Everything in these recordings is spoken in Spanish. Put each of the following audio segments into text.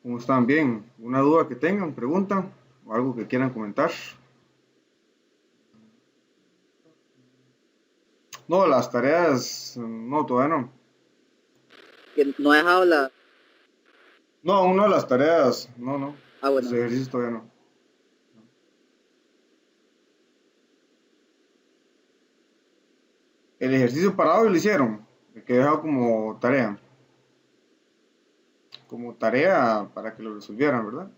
¿Cómo están? Bien. ¿Una duda que tengan, pregunta o algo que quieran comentar? No, las tareas, no, todavía no. Que no ha dejado la... No, aún no las tareas, no, no. Ah, Los bueno. ejercicios todavía no. El ejercicio parado lo hicieron, el que he dejado como tarea para que lo resolvieran, ¿verdad?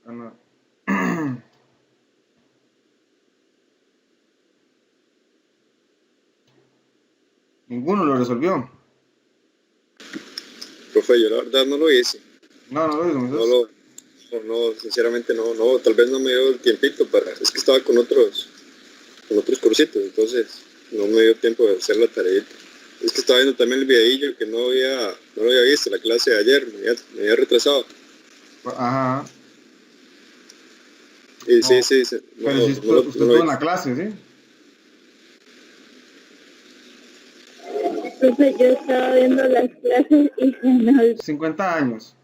No. Ninguno lo resolvió. Profe, yo la verdad no lo hice. No, no lo hizo, No Moisés. lo, no, sinceramente no, tal vez no me dio el tiempito para, es que estaba con otros cursitos, entonces no me dio tiempo de hacer la tarea. Es que estaba viendo también el videillo que no lo había visto, la clase de ayer, me había retrasado. Ajá. Y sí, No, sí, pero si usted no lo estuvo en la hice. clase, ¿sí? Profe, yo estaba viendo las clases y se me olvidó. 50 años.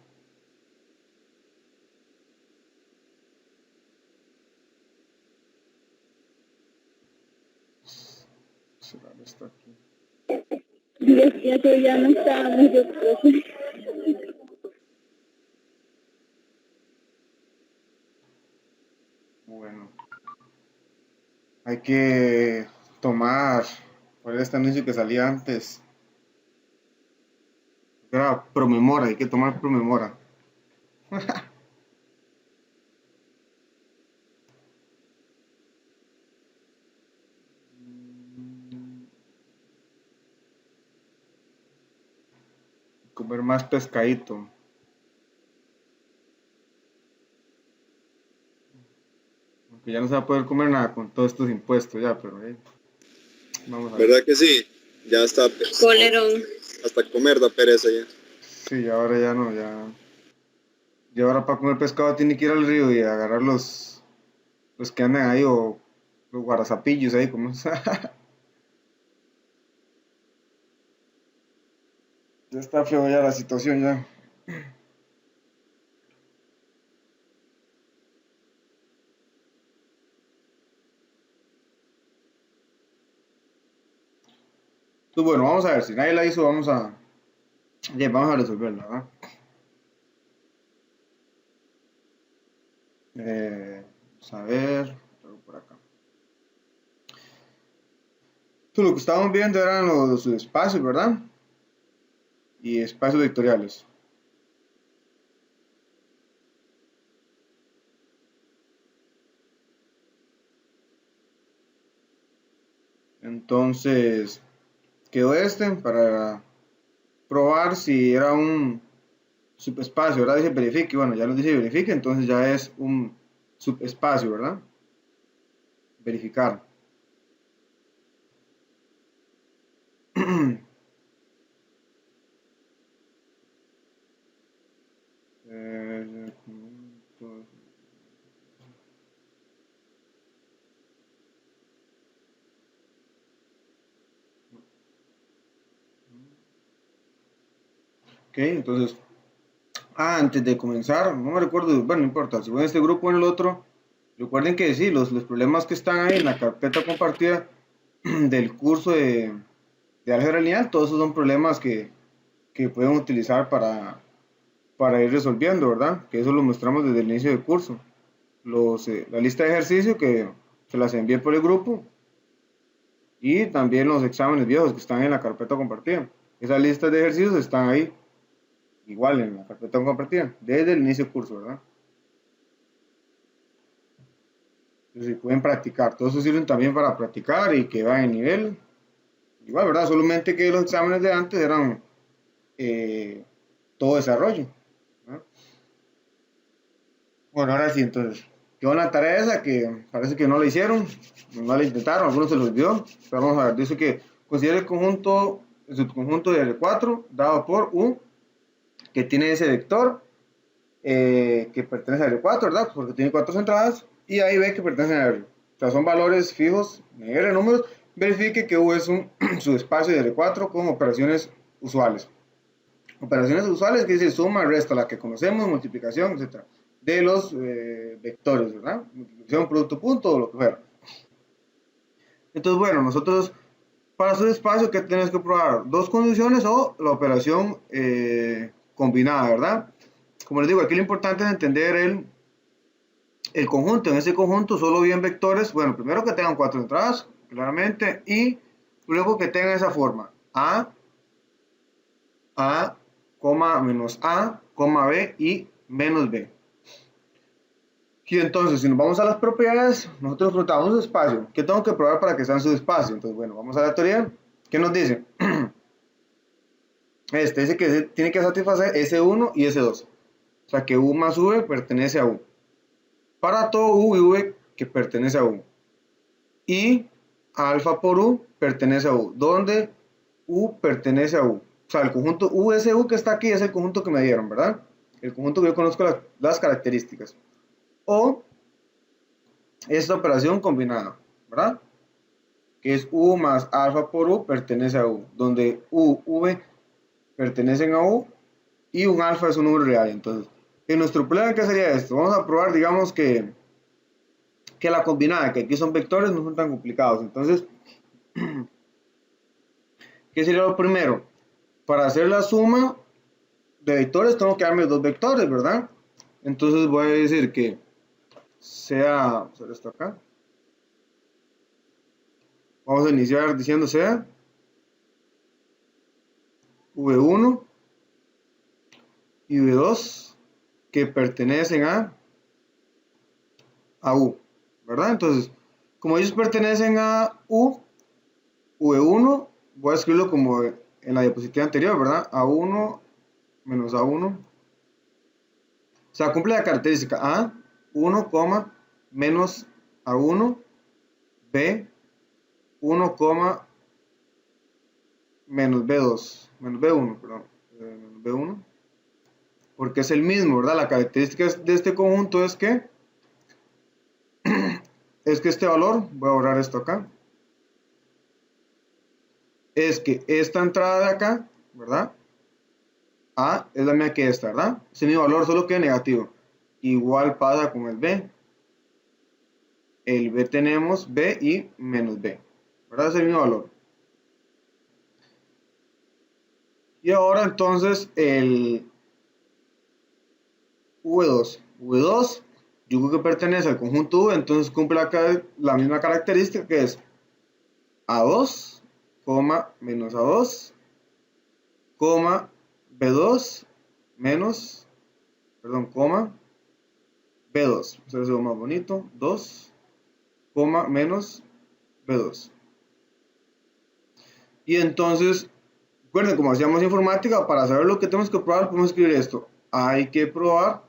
Será que está aquí. Decía que ya no estábamos yo, profe. Bueno, hay que tomar, ¿cuál era este anuncio que salía antes? Era Promemora, hay que tomar Promemora. Comer más pescadito. Aunque ya no se va a poder comer nada con todos estos impuestos ya, pero vamos a ver. ¿Verdad que sí? Ya está, Colerón. hasta comer da pereza ya. Sí, ahora ya no, ya. Y ahora para comer pescado tiene que ir al río y agarrar los que andan ahí o los guarazapillos ahí, como ya está feo ya la situación ya. Entonces, bueno, vamos a ver, si nadie la hizo, vamos a resolverla, ¿verdad? Vamos a ver, algo por acá. Entonces, lo que estábamos viendo eran los espacios, ¿verdad? Y espacios vectoriales. Entonces, quedó este para probar si era un subespacio, ¿verdad? Dice verifique, bueno, ya nos dice verifique, entonces ya es un subespacio, ¿verdad? Verificar. Ok, entonces, antes de comenzar, no me recuerdo, bueno, no importa, si voy en este grupo o en el otro, recuerden que sí, los problemas que están ahí en la carpeta compartida del curso de álgebra lineal, todos esos son problemas que pueden utilizar para ir resolviendo, ¿verdad? Que eso lo mostramos desde el inicio del curso. La lista de ejercicios que se las envié por el grupo y también los exámenes viejos que están en la carpeta compartida. Esas listas de ejercicios están ahí, igual en la carpeta compartida, desde el inicio del curso, ¿verdad? Entonces, si pueden practicar, todos eso sirven también para practicar y que vayan en nivel. Igual, ¿verdad? Solamente que los exámenes de antes eran eh, todo desarrollo, ¿verdad? Bueno, ahora sí, entonces, quedó una tarea esa que parece que no la hicieron, no la intentaron, algunos se los olvidó. Pero vamos a ver, dice que considere el subconjunto de R4 dado por U, que tiene ese vector, que pertenece a R4, ¿verdad? Porque tiene 4 entradas, y ahí B que pertenece a R. O sea, son valores fijos en R números. Verifique que U es un subespacio de R4 con operaciones usuales. Operaciones usuales quiere decir suma, resta, la que conocemos, multiplicación, etc. De los vectores, ¿verdad? Multiplicación, producto, punto, o lo que fuera. Entonces, bueno, nosotros para subespacio, ¿qué tenemos que probar? Dos condiciones o la operación combinada, ¿verdad? Como les digo, aquí lo importante es entender el conjunto. En ese conjunto solo bien vectores. Bueno, primero que tengan 4 entradas, claramente, y luego que tengan esa forma. A, menos A, B y menos B. Y entonces, si nos vamos a las propiedades, nosotros preguntamos su espacio. ¿Qué tengo que probar para que sea en su espacio? Entonces, bueno, vamos a la teoría. ¿Qué nos dice? Dice que tiene que satisfacer S1 y S2. O sea, que U más V pertenece a U. Para todo U y V que pertenece a U. Y alfa por U pertenece a U. Donde U pertenece a U. O sea, el conjunto USU que está aquí es el conjunto que me dieron, ¿verdad? El conjunto que yo conozco las características. O esta operación combinada, ¿verdad? Que es U más alfa por U pertenece a U. Donde U, V pertenecen a U y un alfa es un número real. Entonces, en nuestro problema, ¿qué sería esto? Vamos a probar, digamos, que la combinada, que aquí son vectores, no son tan complicados. Entonces, ¿qué sería lo primero? Para hacer la suma de vectores tengo que darme dos vectores, ¿verdad? Entonces voy a decir que sea, hacer esto acá. Vamos a iniciar diciendo sea V1 y V2 que pertenecen a U, ¿verdad? Entonces, como ellos pertenecen a U, V1, voy a escribirlo como en la diapositiva anterior, ¿verdad? A1 menos A1. O sea, cumple la característica A1, menos A1, B1, menos B2, menos B1, perdón, menos B1, porque es el mismo, ¿verdad? La característica de este conjunto es que este valor, voy a borrar esto acá, es que esta entrada de acá, ¿verdad? A es la misma que esta, ¿verdad? Es el mismo valor, solo que negativo. Igual pasa con el B. El B tenemos B y menos B, ¿verdad? Es el mismo valor. Y ahora entonces el V2. V2, yo creo que pertenece al conjunto V, entonces cumple acá la misma característica que es A2, menos A2, B2, menos, perdón, B2. Eso es lo más bonito. 2, menos B2. Y entonces, recuerden, como hacíamos informática, para saber lo que tenemos que probar, podemos escribir esto. Hay que probar,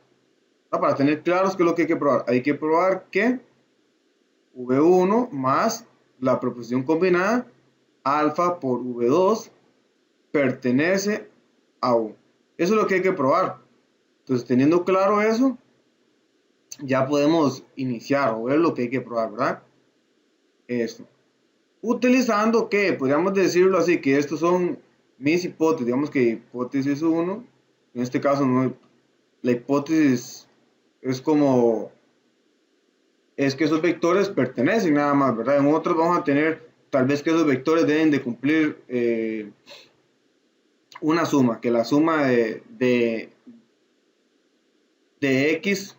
para tener claros qué es lo que hay que probar. Hay que probar que V1 más la proposición combinada alfa por V2 pertenece a U. Eso es lo que hay que probar. Entonces, teniendo claro eso, ya podemos iniciar o ver lo que hay que probar, ¿verdad? Esto. Utilizando que, podríamos decirlo así, que estos son mis hipótesis. Digamos que hipótesis 1, en este caso no, la hipótesis es como, es que esos vectores pertenecen nada más, ¿verdad? En otros vamos a tener, tal vez que esos vectores deben de cumplir una suma, que la suma de X,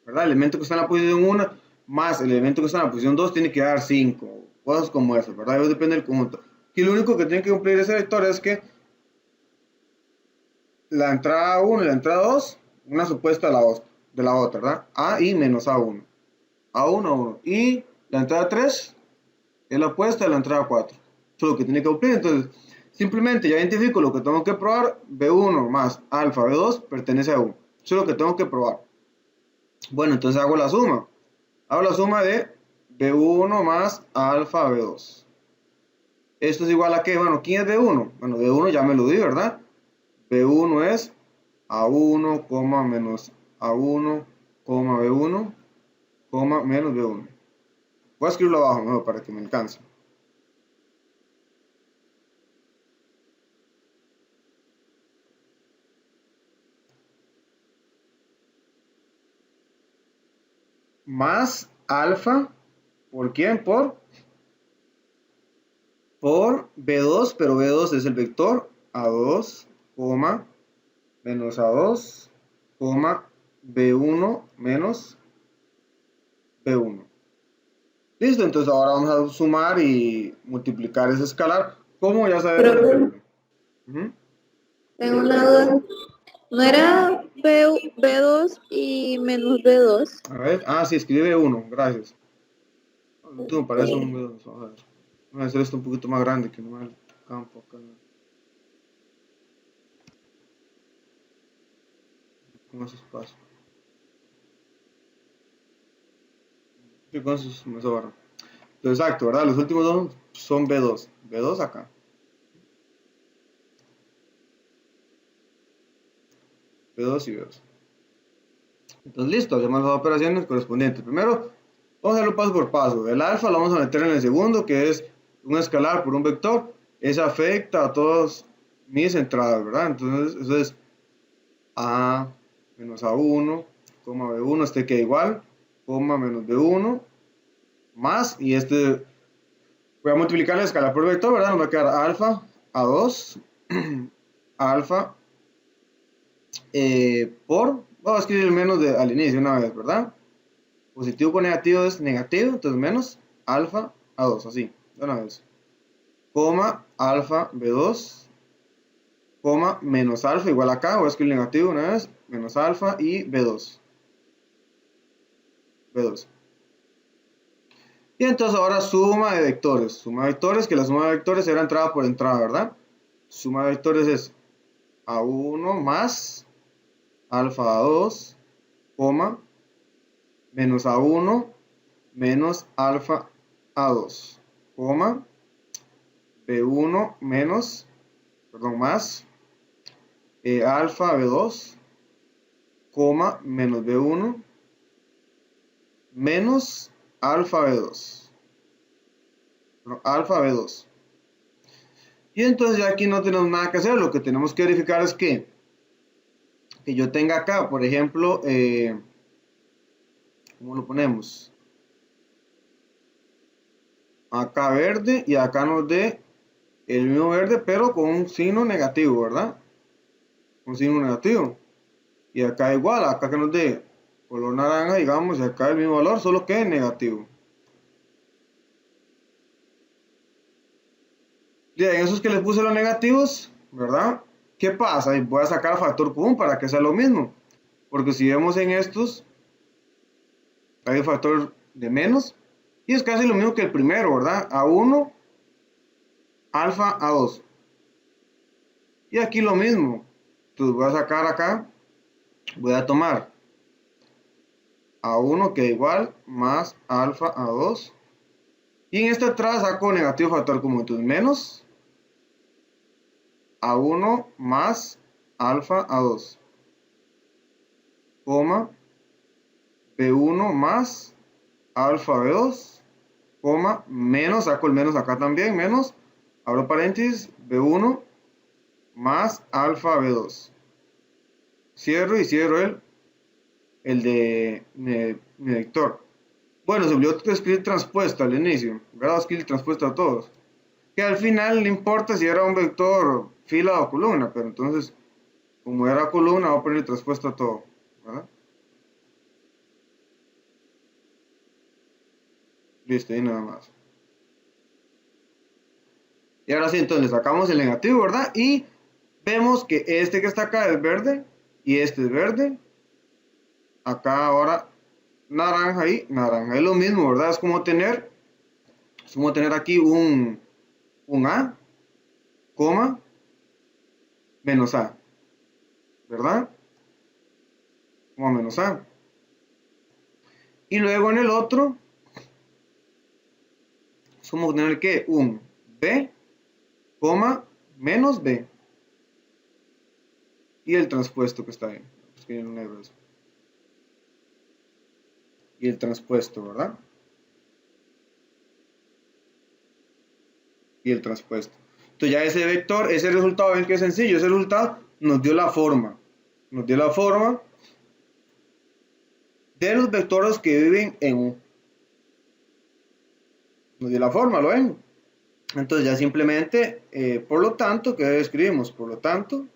¿verdad? El elemento que está en la posición 1 más el elemento que está en la posición 2 tiene que dar 5, cosas como eso, ¿verdad? Eso depende del conjunto. Y lo único que tiene que cumplir ese vector es que la entrada 1 y la entrada 2, una supuesta de la otra, ¿verdad? A y menos A1. A1, 1. Y la entrada 3 es la opuesta de la entrada 4. Eso es lo que tiene que cumplir. Entonces, simplemente ya identifico lo que tengo que probar. B1 más alfa B2 pertenece a U. Eso es lo que tengo que probar. Bueno, entonces hago la suma. Hago la suma de B1 más alfa B2. Esto es igual a ¿qué? Bueno, ¿quién es B1? Bueno, B1 ya me lo di, ¿verdad? B1 es A1, menos A1, B1, menos B1. Voy a escribirlo abajo mejor para que me alcance. Más alfa, ¿por quién? Por B2, pero B2 es el vector A2, menos A2, B1 menos B1. Listo, entonces ahora vamos a sumar y multiplicar ese escalar, como ya sabemos Pero hacerlo. Ujú. tengo una duda. ¿No era B2 y menos B2? A ver, sí, escribe 1, gracias. Tú me parece un B2, vamos a ver. Voy a hacer esto un poquito más grande que no me da el campo acá. Con ese espacio. Sí, con esos me sobran. Entonces, exacto, ¿verdad? Los últimos dos son B2. B2 acá. B2 y B2. Entonces, listo, hacemos las operaciones correspondientes. Primero, vamos a hacerlo paso por paso. El alfa lo vamos a meter en el segundo, que es un escalar por un vector. Eso afecta a todas mis entradas, ¿verdad? Entonces, eso es A menos A1, B1, este queda igual, menos B1, más, y este, voy a multiplicar la escala por vector, ¿verdad? Nos va a quedar alfa A2, alfa vamos a escribir el menos al inicio una vez, ¿verdad? Positivo con negativo es negativo, entonces menos alfa A2, así, de una vez. Alfa B2, menos alfa igual acá, voy a escribir negativo una vez, menos alfa y B2. Y entonces ahora suma de vectores. Suma de vectores, que la suma de vectores era entrada por entrada, ¿verdad? Suma de vectores es A1 más alfa A2, menos A1 menos alfa A2, B1 menos, más alfa B2, menos B1 menos alfa B2. Alfa B2. Y entonces ya aquí no tenemos nada que hacer. Lo que tenemos que verificar es que yo tenga acá, por ejemplo, ¿cómo lo ponemos? Acá verde y acá nos dé el mismo verde, pero con un signo negativo, ¿verdad? Un signo negativo. Y acá igual, acá que nos dé color naranja, digamos, y acá el mismo valor, solo que negativo. Bien, esos que les puse los negativos, ¿verdad? ¿Qué pasa? Y voy a sacar el factor común para que sea lo mismo. Porque si vemos en estos, hay un factor de menos. Y es casi lo mismo que el primero, ¿verdad? A1, alfa, A2. Y aquí lo mismo. Entonces voy a sacar acá, voy a tomar A1 que es igual más alfa A2. Y en esta entrada saco negativo factor común. Entonces menos A1 más alfa A2. B1 más alfa B2, menos, saco el menos acá también, menos, abro paréntesis, B1 más alfa B2. Cierro y cierro el de mi vector. Bueno, se olvidó escribir transpuesto al inicio, ¿verdad? Escribir transpuesto a todos. Que al final no importa si era un vector fila o columna, pero entonces, como era columna, voy a poner transpuesto a todo, ¿verdad? Listo, y nada más. Y ahora sí, entonces sacamos el negativo, ¿verdad? Y vemos que este que está acá es verde y este es verde. Acá ahora naranja y naranja. Es lo mismo, ¿verdad? Es como tener aquí un A, coma, menos A, ¿verdad? Como menos A. Y luego en el otro, es como tener que un B, coma, menos B. y el transpuesto que está ahí. Escribir en negro eso. Y el transpuesto, ¿verdad? Y el transpuesto. Entonces ya ese vector, ese resultado, ven que es sencillo, ese resultado nos dio la forma. Nos dio la forma de los vectores que viven en U. Nos dio la forma, ¿lo ven? Entonces ya simplemente, por lo tanto, ¿qué escribimos? Por lo tanto,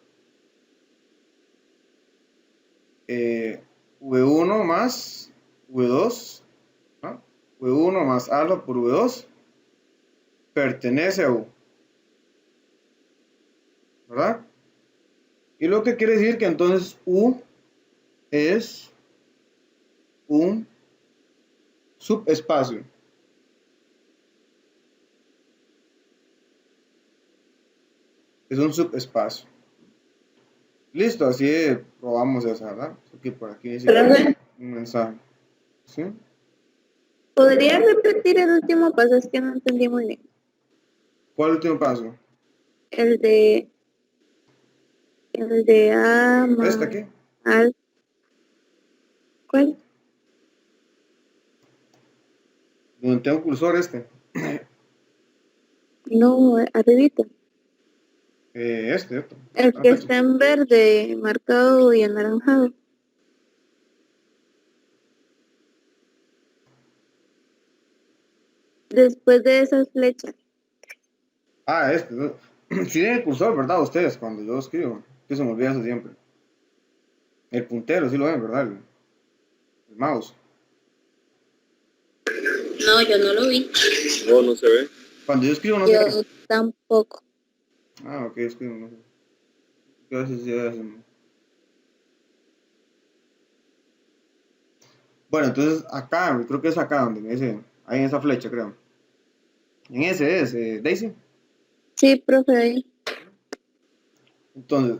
V1 más V2, ¿no? V1 más alfa por V2 pertenece a U, ¿verdad? Y lo que quiere decir que entonces U es un subespacio. Es un subespacio. Listo, así probamos esa, ¿verdad? Aquí por aquí dice Profe, un mensaje. ¿Sí? ¿podría repetir el último paso? Es que no entendí muy bien. ¿Cuál último paso? El de, el de A ¿Este más aquí? al, ¿cuál? Donde tengo un cursor este. No, arribita. Otro. El La que flecha. está en verde, marcado y anaranjado. Después de esas flechas. Ah, ¿no? Sí tiene el cursor, ¿verdad? Ustedes, cuando yo escribo. Que se me olvida eso siempre. El puntero, sí lo ven, ¿verdad? El mouse. No, yo no lo vi. No, no se ve. Cuando yo escribo, no sé. Yo tampoco. Ah, ok, escribo, no sé. ¿Qué haces? Sí, haces, no? Bueno, entonces acá, creo que es acá donde me dice. Ahí en esa flecha, creo. En ese es, Daisy. Sí, profe, ahí. Entonces,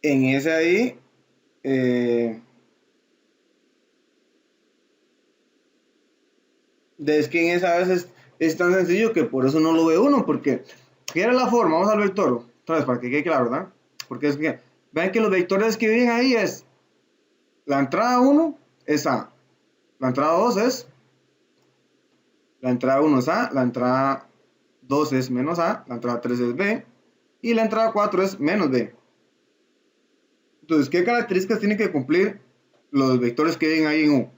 en ese ahí. Eh, es que en esa vez es tan sencillo que por eso no lo ve uno, porque ¿qué era la forma? Vamos al vector, otra vez para que quede claro, ¿verdad? Porque es que, vean que los vectores que vienen ahí es, la entrada 1 es A, la entrada 2 es, la entrada 1 es A, la entrada 2 es menos A, la entrada 3 es B, y la entrada 4 es menos B. Entonces, ¿qué características tienen que cumplir los vectores que vienen ahí en U?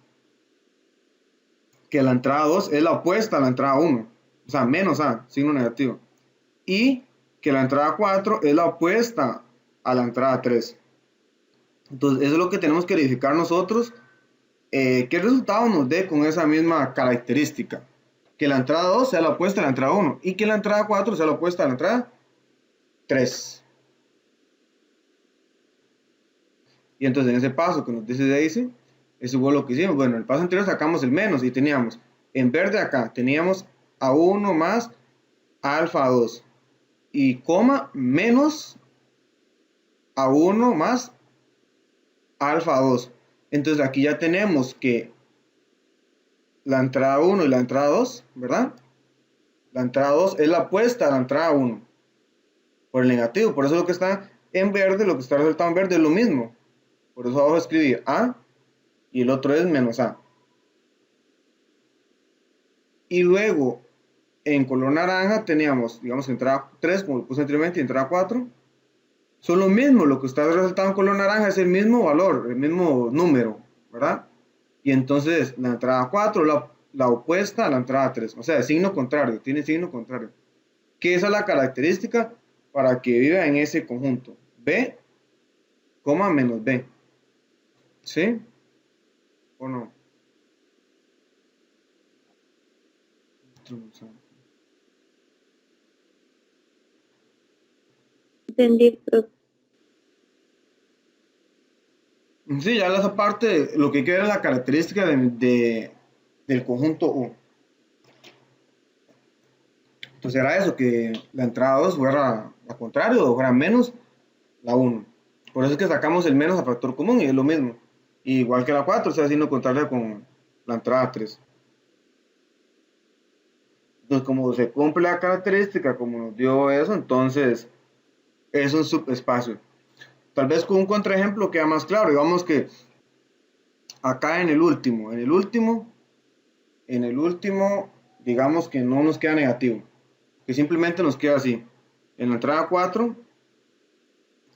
Que la entrada 2 es la opuesta a la entrada 1, o sea, menos A, signo negativo. Y que la entrada 4 es la opuesta a la entrada 3. Entonces, eso es lo que tenemos que verificar nosotros. ¿Qué resultado nos dé con esa misma característica? Que la entrada 2 sea la opuesta a la entrada 1 y que la entrada 4 sea la opuesta a la entrada 3. Y entonces, en ese paso que nos dice Daisy, eso fue lo que hicimos. Bueno, en el paso anterior sacamos el menos y teníamos, en verde acá, teníamos a 1 más alfa 2 y coma menos a 1 más alfa 2. Entonces aquí ya tenemos que la entrada 1 y la entrada 2, ¿verdad? La entrada 2 es la opuesta a la entrada 1 por el negativo. Por eso lo que está en verde, lo que está resaltado en verde es lo mismo. Por eso abajo escribí A y el otro es menos A. Y luego en color naranja teníamos, digamos, entrada 3, como lo puse anteriormente, y entrada 4. Son lo mismo, lo que está resaltado en color naranja es el mismo valor, el mismo número, ¿verdad? Y entonces la entrada 4 es la opuesta a la entrada 3, o sea, signo contrario, tiene signo contrario. ¿Qué es la característica para que viva en ese conjunto? B, menos B. ¿Sí? ¿O no? Entendí, profe. Sí, ya esa parte, lo que hay que ver es la característica del conjunto U. Entonces era eso, que la entrada 2 fuera la contrario o fuera menos la 1. Por eso es que sacamos el menos a factor común y es lo mismo. Igual que la 4, o sea, signo contrario con la entrada 3. Entonces, como se cumple la característica, como nos dio eso, entonces es un subespacio. tal vez con un contraejemplo queda más claro. Digamos que acá en el último, digamos que no nos queda negativo, que simplemente nos queda así. En la entrada 4,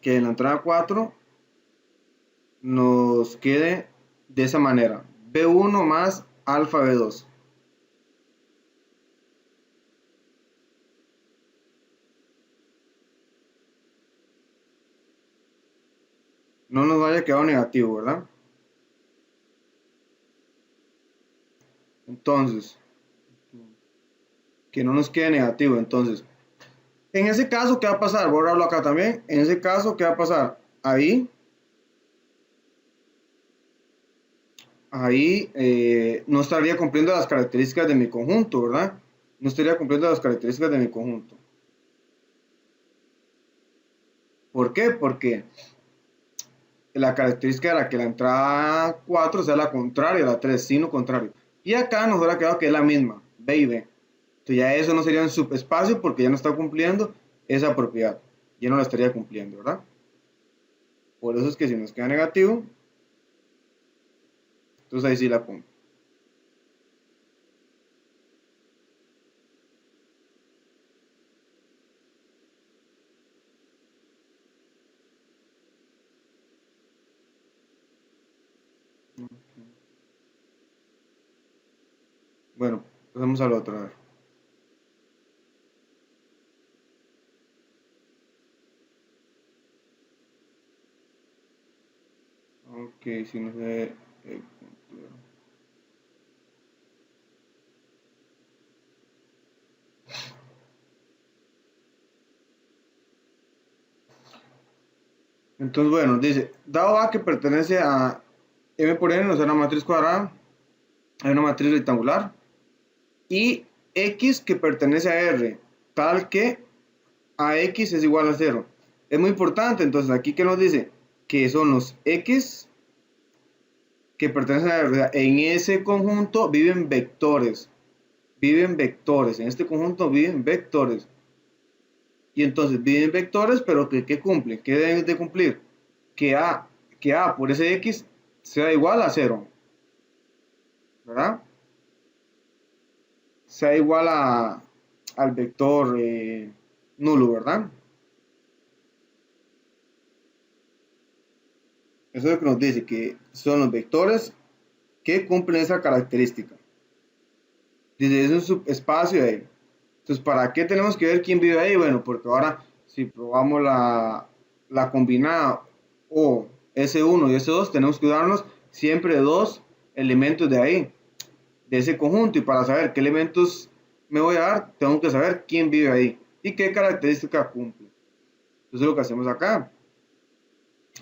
que en la entrada 4 nos quede de esa manera: B1 más alfa B2. No nos vaya quedado negativo, ¿verdad? Entonces, que no nos quede negativo. Entonces, en ese caso, ¿qué va a pasar? Voy a borrarlo acá también. En ese caso, ¿qué va a pasar? Ahí no estaría cumpliendo las características de mi conjunto, ¿verdad? No estaría cumpliendo las características de mi conjunto. ¿Por qué? Porque la característica era que la entrada 4 sea la contraria, la 3, signo contrario. Y acá nos hubiera quedado que es la misma, B y B. Entonces ya eso no sería un subespacio porque ya no está cumpliendo esa propiedad. Ya no la estaría cumpliendo, ¿verdad? Por eso es que si nos queda negativo, entonces ahí sí la pongo. Bueno, pasamos al otro. A ver. Ok, si no sé. Entonces, bueno, dice, dado A que pertenece a M por N, o sea, una matriz cuadrada, hay una matriz rectangular, y X que pertenece a R, tal que AX es igual a 0. Es muy importante, entonces, aquí que nos dice que son los X que pertenecen a R, o sea, en ese conjunto viven vectores, en este conjunto viven vectores. Y entonces viven vectores, pero ¿qué cumplen? ¿Qué deben de cumplir? Que A por ese X sea igual a 0, ¿verdad? Sea igual al vector nulo, ¿verdad? Eso es lo que nos dice, que son los vectores que cumplen esa característica. Dice, es un subespacio ahí. Entonces, ¿para qué tenemos que ver quién vive ahí? Bueno, porque ahora si probamos la combinada o S1 y S2, tenemos que darnos siempre dos elementos de ahí, de ese conjunto. Y para saber qué elementos me voy a dar, tengo que saber quién vive ahí y qué característica cumple. Entonces, lo que hacemos acá.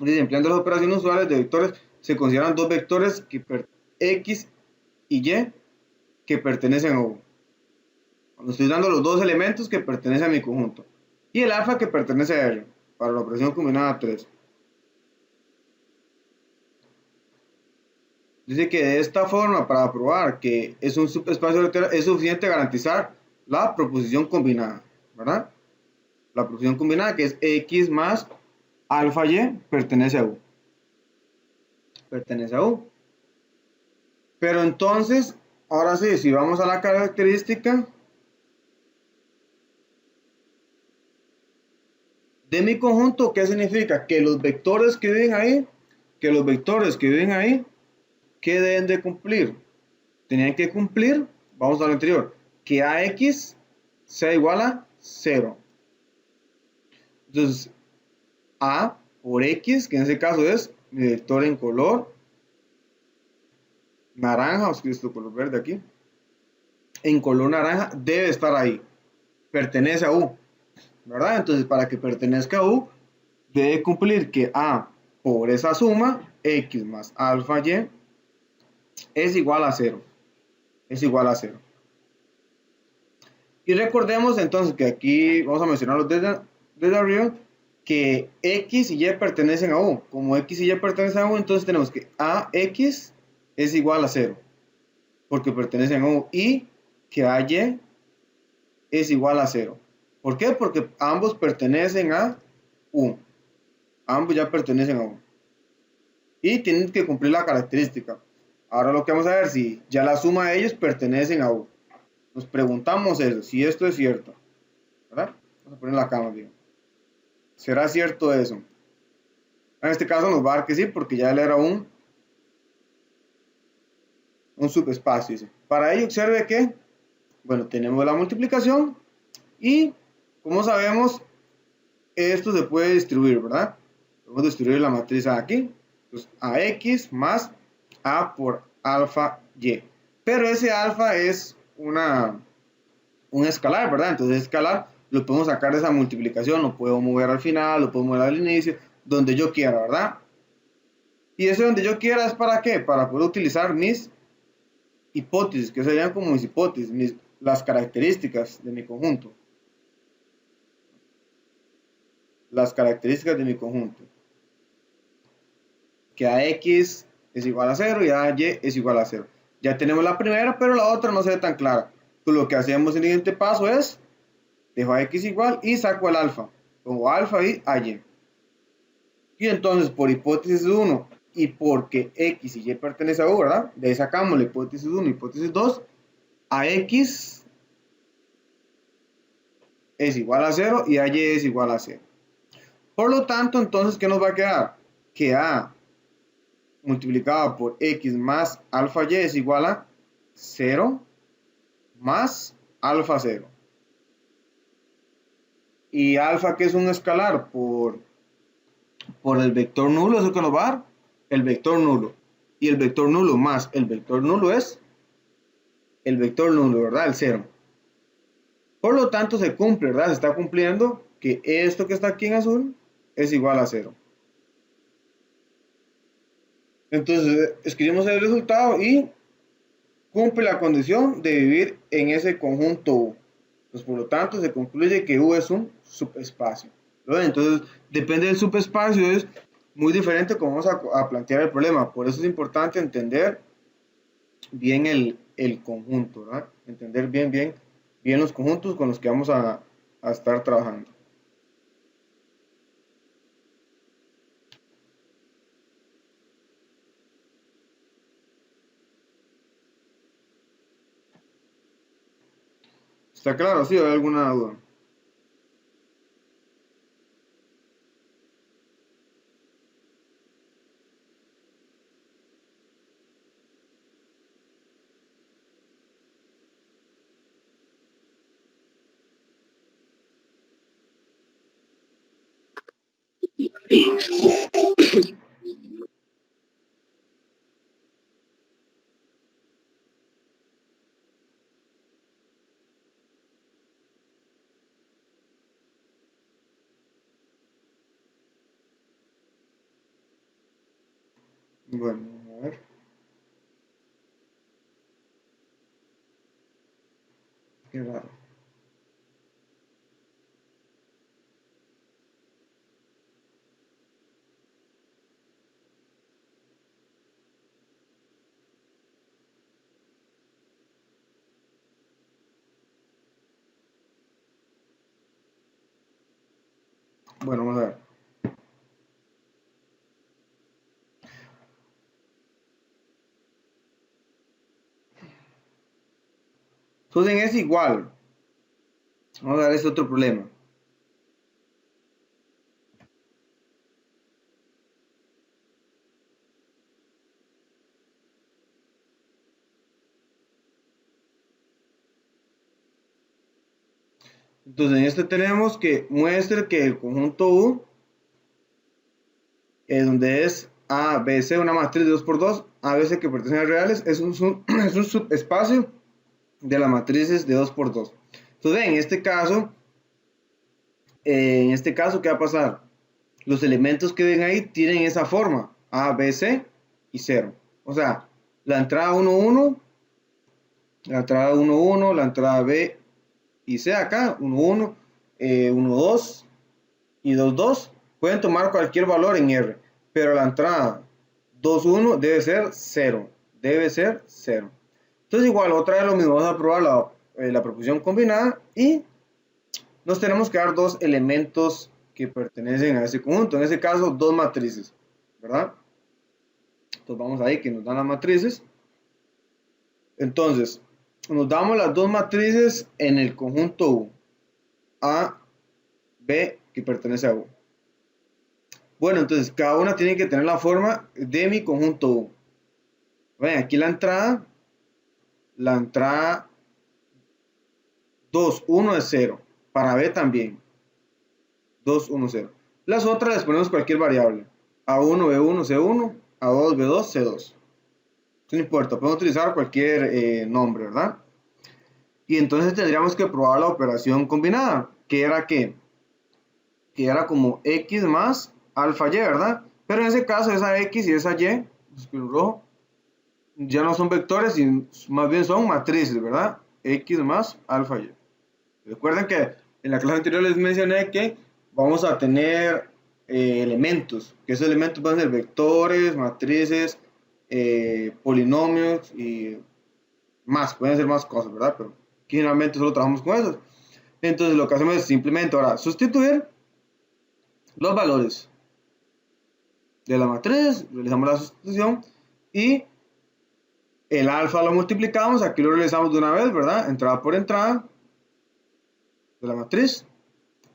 Dice, empleando las operaciones usuales de vectores, se consideran dos vectores X y Y que pertenecen a U. Cuando estoy dando los dos elementos que pertenecen a mi conjunto. Y el alfa que pertenece a R, para la operación combinada 3. Dice que de esta forma, para probar que es un subespacio vectorial, es suficiente garantizar la proposición combinada, ¿verdad? La proposición combinada, que es X más alfa Y, pertenece a U. Pertenece a U. Pero entonces, ahora sí, si vamos a la característica de mi conjunto, ¿qué significa? Que los vectores que viven ahí, ¿qué deben de cumplir? Tenían que cumplir, vamos a lo anterior, que AX sea igual a 0. Entonces, A por X, que en este caso es mi vector en color naranja, vamos a escribir esto color verde aquí, en color naranja debe estar ahí, pertenece a U, ¿verdad? Entonces, para que pertenezca a U, debe cumplir que A por esa suma, X más alfa Y, es igual a 0. Es igual a 0. Y recordemos entonces que aquí vamos a mencionarlos desde arriba, que X y Y pertenecen a U. Como X y Y pertenecen a U, entonces tenemos que AX es igual a 0, porque pertenecen a U, y que AY es igual a 0. ¿Por qué? Porque ambos pertenecen a U. Ambos ya pertenecen a U. Y tienen que cumplir la característica. Ahora lo que vamos a ver si ya la suma de ellos pertenecen a U. Nos preguntamos eso, si esto es cierto, ¿verdad? Vamos a poner la cama bien. ¿Será cierto eso? En este caso nos va a dar que sí, porque ya él era un subespacio. Dice. Para ello observe que, bueno, tenemos la multiplicación y, como sabemos, esto se puede distribuir, ¿verdad? Podemos distribuir la matriz A aquí. Entonces, AX más A por alfa Y. Pero ese alfa es un escalar, ¿verdad? Entonces, escalar lo podemos sacar de esa multiplicación, lo puedo mover al final, lo puedo mover al inicio, donde yo quiera, ¿verdad? Y ese donde yo quiera es ¿para qué? Para poder utilizar mis hipótesis, que serían como mis hipótesis, las características de mi conjunto. Las características de mi conjunto. Que AX es igual a 0 y AY es igual a 0. Ya tenemos la primera, pero la otra no se ve tan clara. Entonces lo que hacemos en el siguiente paso es, dejo a X igual y saco el alfa. Pongo alfa y AY. Y entonces por hipótesis 1 y porque X y Y pertenece a U, ¿verdad? De ahí sacamos la hipótesis 1 y hipótesis 2. A X es igual a 0 y a Y es igual a 0. Por lo tanto, entonces, ¿qué nos va a quedar? Que A multiplicado por X más alfa Y es igual a 0 más alfa 0. Y alfa, que es un escalar, por el vector nulo, eso que nos va a dar el vector nulo. Y el vector nulo más el vector nulo es el vector nulo, ¿verdad? El 0. Por lo tanto, se cumple, ¿verdad? Se está cumpliendo que esto que está aquí en azul es igual a 0. Entonces, escribimos el resultado y cumple la condición de vivir en ese conjunto U. Pues, por lo tanto, se concluye que U es un subespacio. ¿Verdad? Entonces, depende del subespacio, es muy diferente cómo vamos a plantear el problema. Por eso es importante entender bien el conjunto, ¿verdad? Entender bien los conjuntos con los que vamos a estar trabajando. ¿Está claro? ¿Sí? ¿Hay alguna duda? Bueno, a ver. Qué raro. Bueno, vamos a ver. Entonces es igual. Vamos a ver este otro problema. Entonces en este tenemos que muestre que el conjunto U, donde es A, B, C, una matriz de 2×2, A, B, C que pertenecen a reales, es un subespacio de las matrices de 2×2. Entonces en este caso, ¿qué va a pasar? Los elementos que ven ahí tienen esa forma, A, B, C y 0. O sea, la entrada 1, 1, la entrada 1, 1, la entrada B y C acá, 1, 1, 1, 2 y 2, 2, pueden tomar cualquier valor en R, pero la entrada 2, 1 debe ser 0, debe ser 0. Entonces igual, otra vez lo mismo, vamos a probar la proposición combinada y nos tenemos que dar dos elementos que pertenecen a ese conjunto. En ese caso, dos matrices, ¿verdad? Entonces vamos ahí que nos dan las matrices. Entonces, nos damos las dos matrices en el conjunto U. A, B, que pertenece a U. Bueno, entonces cada una tiene que tener la forma de mi conjunto U. Ven, aquí la entrada 2, 1 es 0. Para B también. 2, 1, 0. Las otras les ponemos cualquier variable. A1, B1, C1. A2, B2, C2. No importa, podemos utilizar cualquier nombre, ¿verdad? Y entonces tendríamos que probar la operación combinada. ¿Qué era qué? Que era como X más alfa Y, ¿verdad? Pero en ese caso esa X y esa Y, rojo, ya no son vectores, y más bien son matrices, ¿verdad? X más alfa Y. Recuerden que en la clase anterior les mencioné que vamos a tener elementos, que esos elementos van a ser vectores, matrices, polinomios y más, pueden ser más cosas, ¿verdad? Pero aquí generalmente solo trabajamos con esos. Entonces lo que hacemos es simplemente ahora sustituir los valores de la matriz, realizamos la sustitución y el alfa lo multiplicamos, aquí lo realizamos de una vez, ¿verdad? Entrada por entrada de la matriz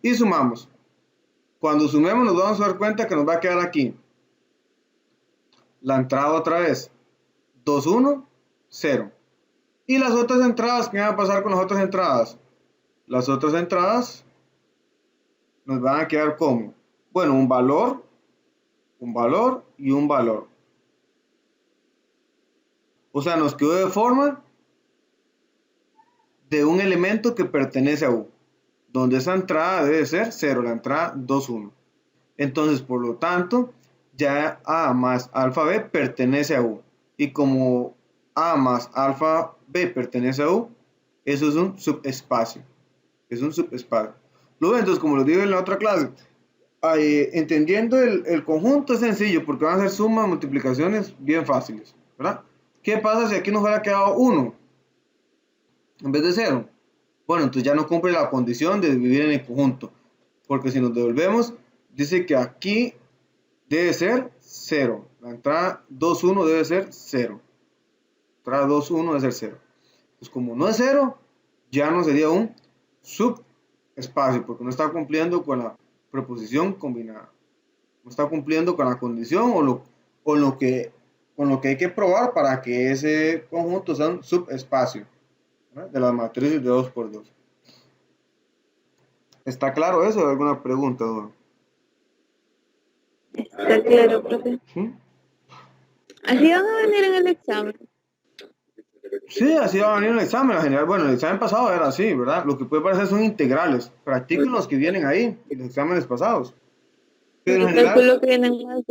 y sumamos. Cuando sumemos nos vamos a dar cuenta que nos va a quedar aquí la entrada otra vez 2, 1, 0. Y las otras entradas, ¿qué va a pasar con las otras entradas? Las otras entradas nos van a quedar como, bueno, un valor y un valor. O sea, nos quedó de forma de un elemento que pertenece a U, donde esa entrada debe ser 0, la entrada 2, 1. Entonces, por lo tanto, ya A más alfa B pertenece a U. Y como A más alfa B pertenece a U, eso es un subespacio. Es un subespacio. Luego, entonces, como lo dije en la otra clase, entendiendo el conjunto es sencillo porque van a ser sumas, multiplicaciones bien fáciles, ¿verdad? ¿Qué pasa si aquí nos hubiera quedado 1 en vez de 0? Bueno, entonces ya no cumple la condición de dividir en el conjunto, porque si nos devolvemos, dice que aquí debe ser 0. La entrada 2, 1 debe ser 0. La entrada 2, 1 debe ser 0. Pues como no es 0, ya no sería un subespacio, porque no está cumpliendo con la preposición combinada. No está cumpliendo con la condición con lo que hay que probar para que ese conjunto sea un subespacio, ¿verdad? De las matrices de 2 por 2. ¿Está claro eso? ¿Alguna pregunta, Don? Está claro, profe. ¿Sí? Así van a venir en el examen. Sí, así va a venir el examen en general. Bueno, el examen pasado era así, ¿verdad? Lo que puede parecer son integrales. Practiquen los que vienen ahí, y los exámenes pasados. Pero Yo calculo que vienen más.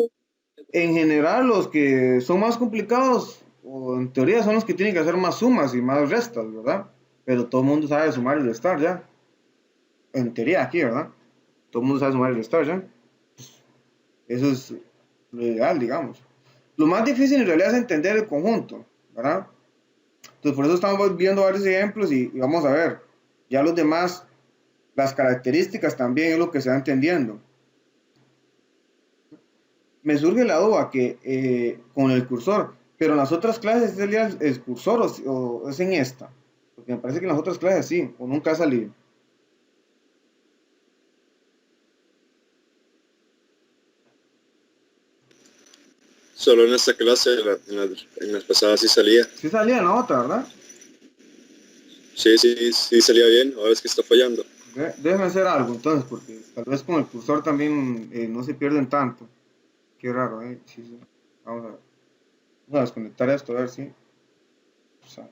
en general, los que son más complicados, o en teoría, son los que tienen que hacer más sumas y más restas, ¿verdad? Pero todo el mundo sabe sumar y restar ya. En teoría, aquí, ¿verdad? Todo el mundo sabe sumar y restar ya. Eso es lo ideal, digamos. Lo más difícil en realidad es entender el conjunto, ¿verdad? Entonces, por eso estamos viendo varios ejemplos y vamos a ver. Ya los demás, las características también es lo que se va entendiendo. Me surge la duda que con el cursor, pero en las otras clases es el cursor o es en esta. Porque me parece que en las otras clases sí, o nunca ha salido. Solo en esta clase, en las pasadas sí salía. Sí salía en la otra, ¿verdad? Sí salía bien, ahora es que está fallando. Déjenme hacer algo entonces, porque tal vez con el cursor también no se pierden tanto. Qué raro, ¿eh? Sí, sí. Vamos a ver. Vamos a desconectar esto, a ver si. O sea,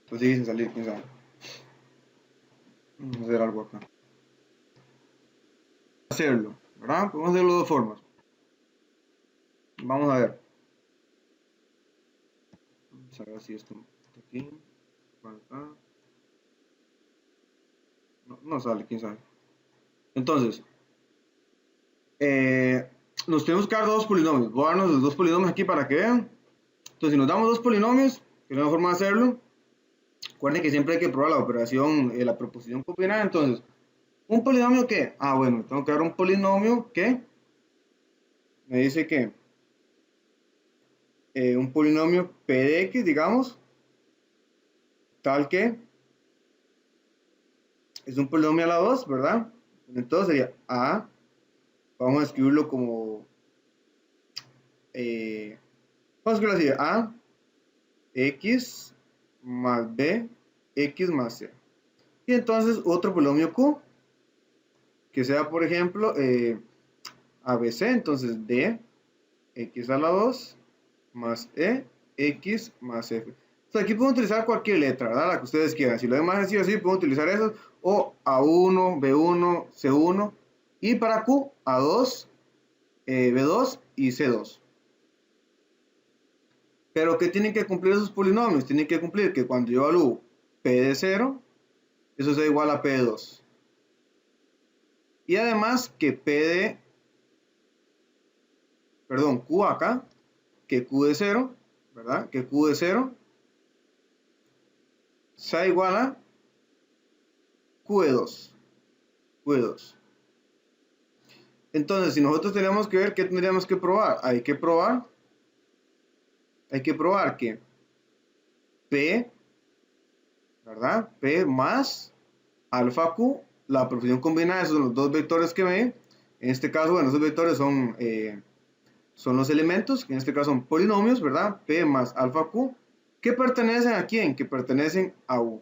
pues sigue sin salir, quién sabe. Vamos a hacer algo acá. Hacerlo, ¿verdad? Podemos hacerlo de dos formas. Vamos a ver. Vamos a ver si esto está aquí. Para acá. No, no sale, quién sabe. Entonces, nos tenemos que dar dos polinomios. Voy a darnos los dos polinomios aquí para que vean. Entonces, si nos damos dos polinomios, que es la forma de hacerlo, recuerden que siempre hay que probar la operación, la proposición combinada. Entonces, ¿un polinomio qué? Ah, bueno, tengo que dar un polinomio que me dice que un polinomio p de x, digamos, tal que es un polinomio a la 2, ¿verdad? Entonces sería a, vamos a escribirlo como, vamos a escribirlo así, a x más b, x más c. Y entonces otro polinomio q, que sea, por ejemplo, ABC, entonces d, x a la 2, más e, x más f. Entonces aquí pueden utilizar cualquier letra, ¿verdad? La que ustedes quieran. Si lo ven más sencillo así, pueden utilizar esos, o A1, B1, C1, y para Q, A2, B2 y C2. Pero ¿qué tienen que cumplir esos polinomios? Tienen que cumplir que cuando yo evalúo P de 0, eso sea igual a P de 2. Y además que Q acá, que Q de 0, ¿verdad? Que Q de 0 sea igual a Q de 2. Q de 2. Entonces, si nosotros tenemos que ver qué tendríamos que probar, hay que probar que P, ¿verdad? P más alfa Q, la proporción combinada, esos son los dos vectores que ven. En este caso, bueno, esos vectores son los elementos, que en este caso son polinomios, ¿verdad? P más alfa Q, que pertenecen a quién? Que pertenecen a U,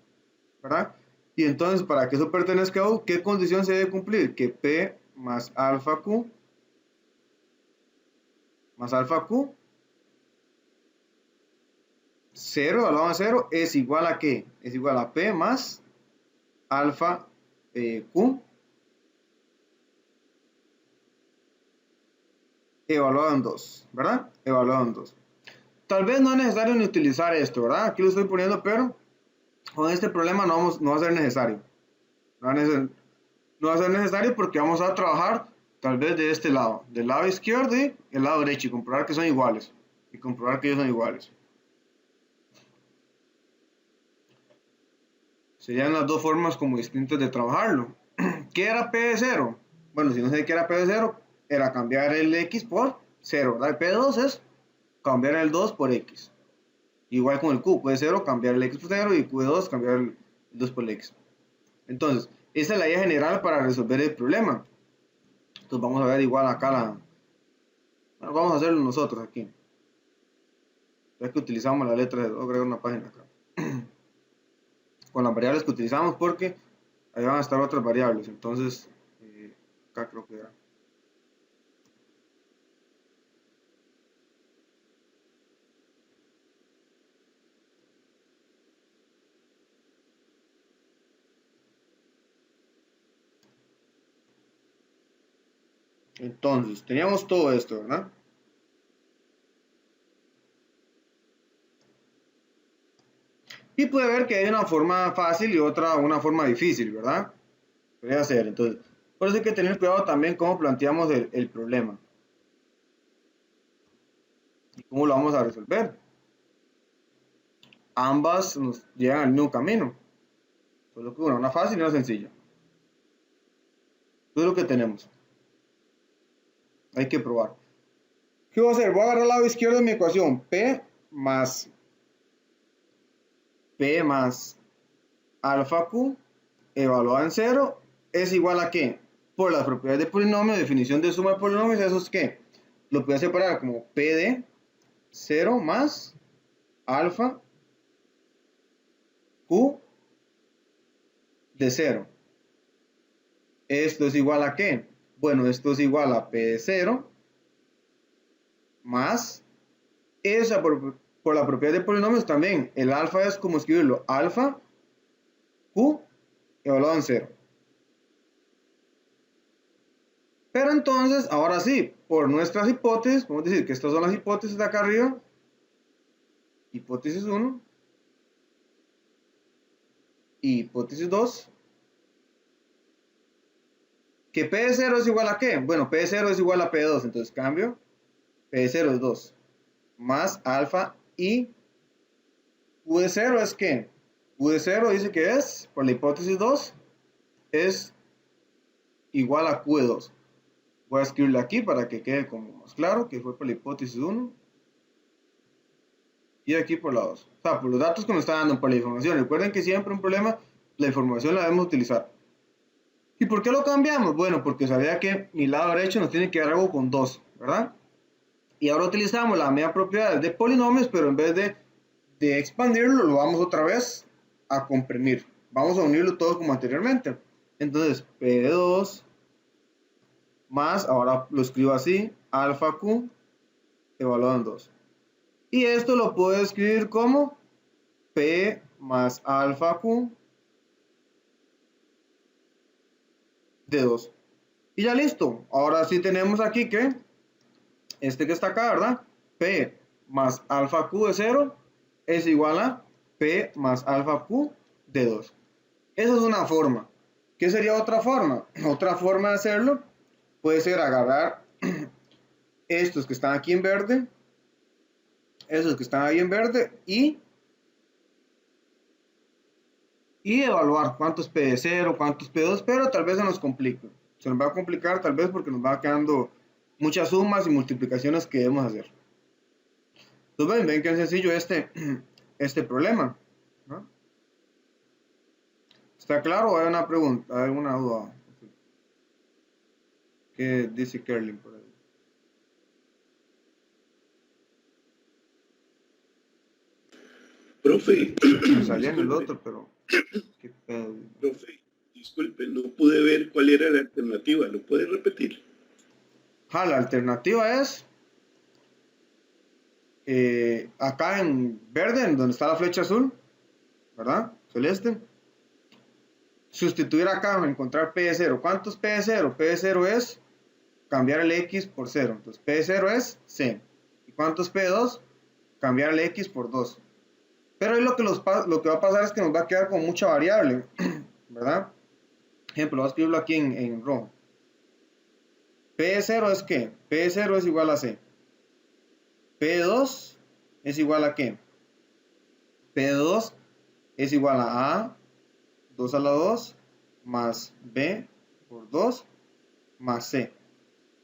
¿verdad? Y entonces, para que eso pertenezca a U, ¿qué condición se debe cumplir? Que P más alfa Q 0 evaluado a 0 es igual a ¿qué? Es igual a P más alfa Q evaluado en 2, ¿verdad? Evaluado en 2. Tal vez no es necesario ni utilizar esto, ¿verdad? Aquí lo estoy poniendo, pero con este problema no va a ser necesario. No va a ser necesario porque vamos a trabajar tal vez de este lado, del lado izquierdo y el lado derecho, y comprobar que son iguales. Y comprobar que ellos son iguales. Serían las dos formas como distintas de trabajarlo. ¿Qué era P de 0? Bueno, si no sé qué era P de 0, era cambiar el X por 0, ¿verdad? P de 2 es cambiar el 2 por X. Igual con el Q, Q de 0, cambiar el X por 0, y Q de 2, cambiar el 2 por el X. Entonces, esa es la idea general para resolver el problema. Entonces vamos a ver igual acá bueno, vamos a hacerlo nosotros aquí. Ya que utilizamos la letra de... voy a agregar una página acá. Con las variables que utilizamos, porque ahí van a estar otras variables. Entonces, acá creo que era. Entonces, teníamos todo esto, ¿verdad? Y puede ver que hay una forma fácil y otra una forma difícil, ¿verdad? Podría ser. Entonces, por eso hay que tener cuidado también cómo planteamos el problema. Y cómo lo vamos a resolver. Ambas nos llevan al mismo camino. Solo que una fácil y una sencilla. Eso es lo que tenemos. Hay que probar. ¿Qué voy a hacer? Voy a agarrar el lado izquierdo de mi ecuación. P más alfa Q evaluado en 0 es igual a ¿qué? Por las propiedades de polinomio, definición de suma de polinomios, eso es ¿qué? Lo puedo separar como P de 0 más alfa Q de 0. Esto es igual a ¿qué? Bueno, esto es igual a P de 0 más esa por la propiedad de polinomios también. El alfa es como escribirlo, alfa Q evaluado en 0. Pero entonces, ahora sí, por nuestras hipótesis, podemos decir que estas son las hipótesis de acá arriba. Hipótesis 1 y hipótesis 2. ¿Que P de 0 es igual a qué? Bueno, P de 0 es igual a P de 2, entonces cambio, P de 0 es 2, más alfa y Q de 0 es ¿qué? Q de 0 dice que es, por la hipótesis 2, es igual a Q de 2. Voy a escribirlo aquí para que quede como más claro, que fue por la hipótesis 1. Y aquí por la 2. O sea, por los datos que nos está dando, por la información. Recuerden que siempre un problema, la información la debemos utilizar. ¿Y por qué lo cambiamos? Bueno, porque sabía que mi lado derecho nos tiene que dar algo con 2, ¿verdad? Y ahora utilizamos la media propiedad de polinomios, pero en vez de expandirlo, lo vamos otra vez a comprimir. Vamos a unirlo todo como anteriormente. Entonces, P de 2 más, ahora lo escribo así, alfa Q evaluado en 2. Y esto lo puedo escribir como P más alfa Q de 2. Y ya listo. Ahora sí tenemos aquí que este que está acá, ¿verdad? P más alfa Q de 0 es igual a P más alfa Q de 2. Esa es una forma. ¿Qué sería otra forma? Otra forma de hacerlo puede ser agarrar estos que están aquí en verde, esos que están ahí en verde y evaluar cuántos P de 0, cuántos P de 2, pero tal vez se nos complique. Se nos va a complicar tal vez porque nos va quedando muchas sumas y multiplicaciones que debemos hacer. Entonces ven que es sencillo este problema, ¿no? ¿Está claro o hay una pregunta, hay alguna duda? ¿Qué dice Kerlin por ahí? Profe, Me salía en el otro, pero qué pedo. profe, disculpe, no pude ver cuál era la alternativa, ¿lo puede repetir? La alternativa es acá en verde, en donde está la flecha azul, ¿verdad? Celeste. Sustituir acá, encontrar P de 0. ¿Cuántos P de 0? P de 0 es cambiar el X por 0. Entonces P de 0 es C. ¿Y cuántos P de 2? Cambiar el X por 2. Pero ahí lo que va a pasar es que nos va a quedar con mucha variable, ¿verdad? Ejemplo, voy a escribirlo aquí en rojo. P de 0 es ¿qué? P de 0 es igual a C. P de 2 es igual a ¿qué? P de 2 es igual a 2 a la 2 más B por 2 más C.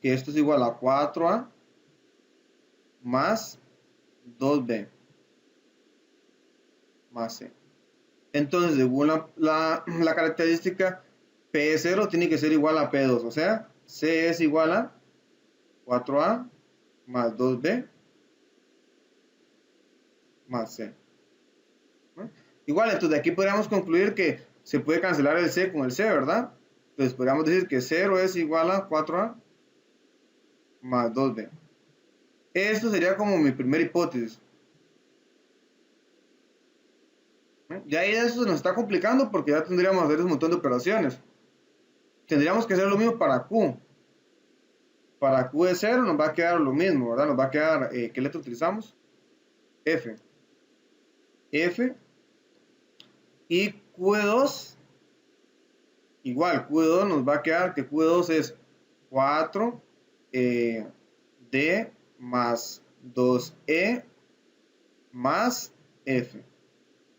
Que esto es igual a 4A más 2B más C. Entonces, según la característica, P de 0 tiene que ser igual a P de 2. O sea, C es igual a 4A más 2B más C. ¿No? Igual, entonces de aquí podríamos concluir que se puede cancelar el C con el C, ¿verdad? Entonces podríamos decir que 0 es igual a 4A más 2B. Esto sería como mi primera hipótesis. Ya ahí eso se nos está complicando porque ya tendríamos que hacer un montón de operaciones. Tendríamos que hacer lo mismo para Q. Para Q de 0 nos va a quedar lo mismo, ¿verdad? Nos va a quedar, ¿qué letra utilizamos? F. F. Y Q de 2, igual, Q de 2 nos va a quedar que Q de 2 es 4 D más 2E más F.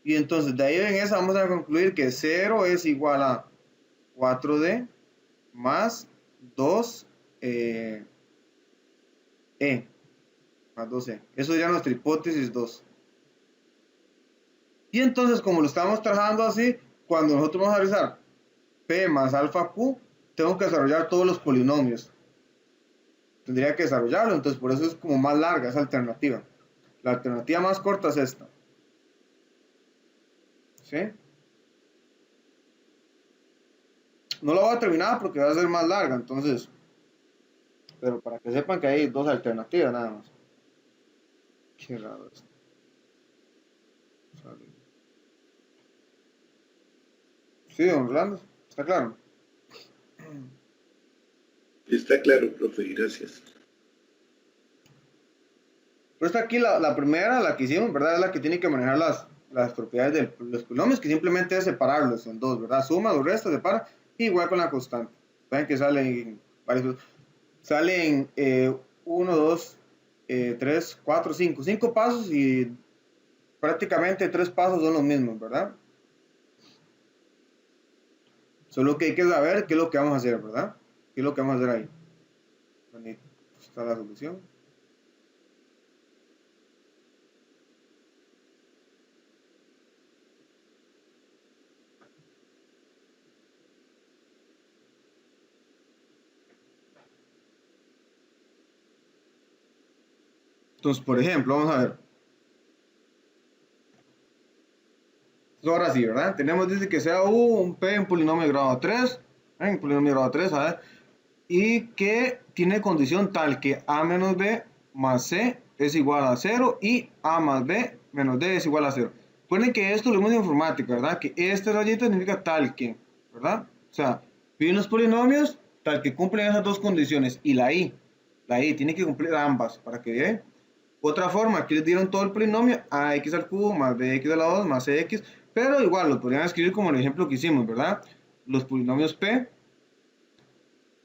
Y entonces de ahí en esa vamos a concluir que 0 es igual a 4D más 2 más 2E. Eso sería nuestra hipótesis 2. Y entonces, como lo estamos trabajando así, cuando nosotros vamos a realizar P más alfa Q, tengo que desarrollar todos los polinomios. Tendría que desarrollarlo, entonces por eso es como más larga esa alternativa. La alternativa más corta es esta. ¿Sí? No la voy a terminar porque va a ser más larga, entonces. Pero para que sepan que hay dos alternativas nada más. Qué raro esto. Sí, don Orlando, ¿está claro? Está claro, profe, gracias. Pero esta aquí, la primera, la que hicimos, ¿verdad? Es la que tiene que manejar las propiedades de los polinomios, que simplemente es separarlos en dos, ¿verdad? Suma, lo resta, separa, igual con la constante. Ven que salen varios, salen 1, 2, 3, 4, 5, 5 pasos y prácticamente 3 pasos son los mismos, ¿verdad? Solo que hay que saber qué es lo que vamos a hacer, ¿verdad? ¿Qué es lo que vamos a hacer ahí? ¿Dónde está la solución? Entonces, por ejemplo, vamos a ver. Ahora sí, ¿verdad? Tenemos, dice que sea U, un P en polinomio de grado 3, en polinomio de grado 3, a ver, y que tiene condición tal que A menos B más C es igual a 0 y A más B menos D es igual a 0. Recuerden que esto lo vemos en informática, ¿verdad? Que esta rayita significa tal que, ¿verdad? O sea, piden los polinomios tal que cumplen esas dos condiciones y la I tiene que cumplir ambas para que vean. Otra forma, aquí les dieron todo el polinomio ax al cubo más bx a la 2 más cx, pero igual lo podrían escribir como el ejemplo que hicimos, ¿verdad? Los polinomios p,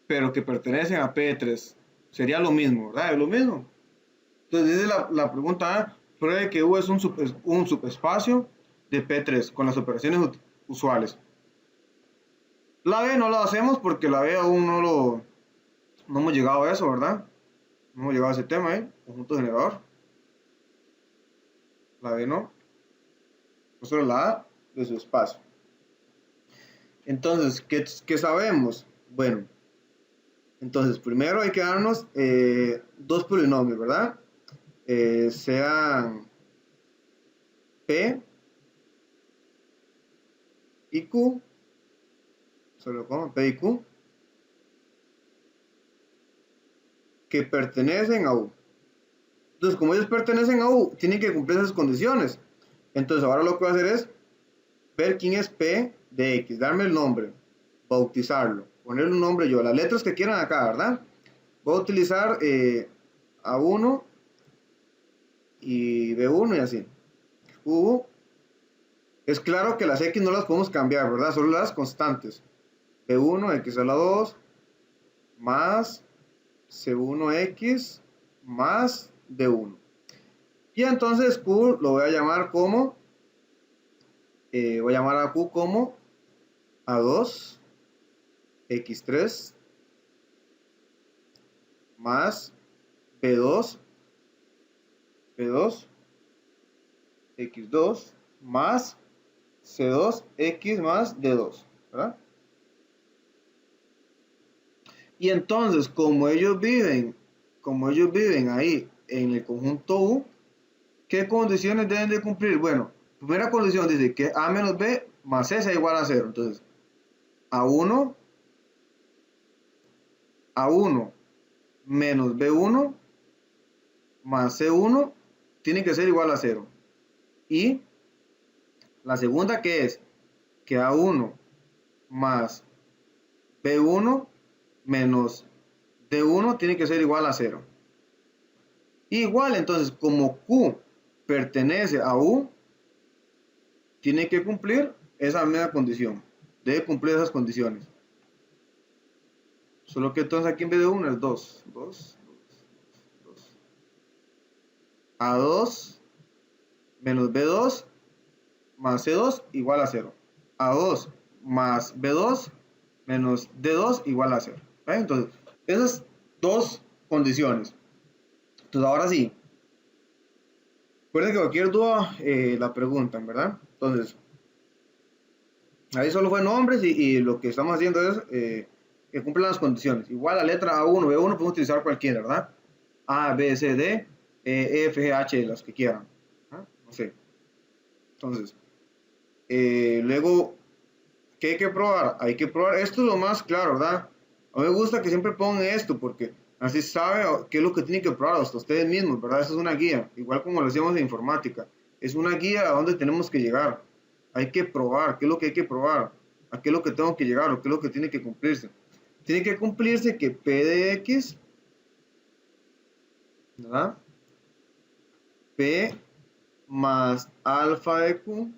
pero que pertenecen a p de 3. Sería lo mismo, ¿verdad? Es lo mismo. Entonces, esa es la pregunta A. Pruebe que U es un subespacio de P3 con las operaciones usuales. La B no la hacemos porque la B aún no hemos llegado a eso, ¿verdad? No hemos llegado a ese tema, conjunto generador. La B no. Solo la A de su espacio. Entonces, ¿qué sabemos? Bueno, entonces primero hay que darnos dos polinomios, ¿verdad? Sean P y Q, solo como P y Q, que pertenecen a U. Entonces, como ellos pertenecen a U, tienen que cumplir esas condiciones. Entonces, ahora lo que voy a hacer es ver quién es P de X, darme el nombre, bautizarlo, ponerle un nombre yo, las letras que quieran acá, ¿verdad? Voy a utilizar A1 y B1 y así. Q, es claro que las X no las podemos cambiar, ¿verdad? Solo las constantes. B1, X a la 2, más C1X, más D1. Y entonces Q lo voy a llamar como, voy a llamar a Q como A2, X3, más B2, B2, X2, más C2, X más D2, ¿verdad? Y entonces, como ellos viven ahí en el conjunto U, ¿qué condiciones deben de cumplir? Bueno, primera condición dice que A menos B más C sea igual a 0. Entonces, A1 menos B1 más C1 tiene que ser igual a 0. Y la segunda que es que A1 más B1 menos D1 tiene que ser igual a 0. Igual, entonces, como Q pertenece a U, tiene que cumplir esa misma condición. Debe cumplir esas condiciones. Solo que entonces aquí en vez de 1 es 2. 2, 2. A2 menos B2 más C2 igual a 0. A2 más B2 menos D2 igual a 0. ¿Vale? Entonces, esas dos condiciones. Entonces, ahora sí. Recuerden que cualquier duda la preguntan, ¿verdad? Entonces, ahí solo fue nombres y lo que estamos haciendo es que cumplan las condiciones. Igual la letra A1, B1 podemos utilizar cualquiera, ¿verdad? A, B, C, D, E, F, G, H, las que quieran. ¿Ah? No sé. Entonces, luego, ¿qué hay que probar? Hay que probar, esto es lo más claro, ¿verdad? A mí me gusta que siempre pongan esto porque así sabe qué es lo que tienen que probar hasta ustedes mismos, ¿verdad? Eso es una guía, igual como lo hacíamos en informática. Es una guía a dónde tenemos que llegar. Hay que probar, qué es lo que hay que probar, a qué es lo que tengo que llegar o qué es lo que tiene que cumplirse. Tiene que cumplirse que P de X, ¿verdad? P más alfa de Q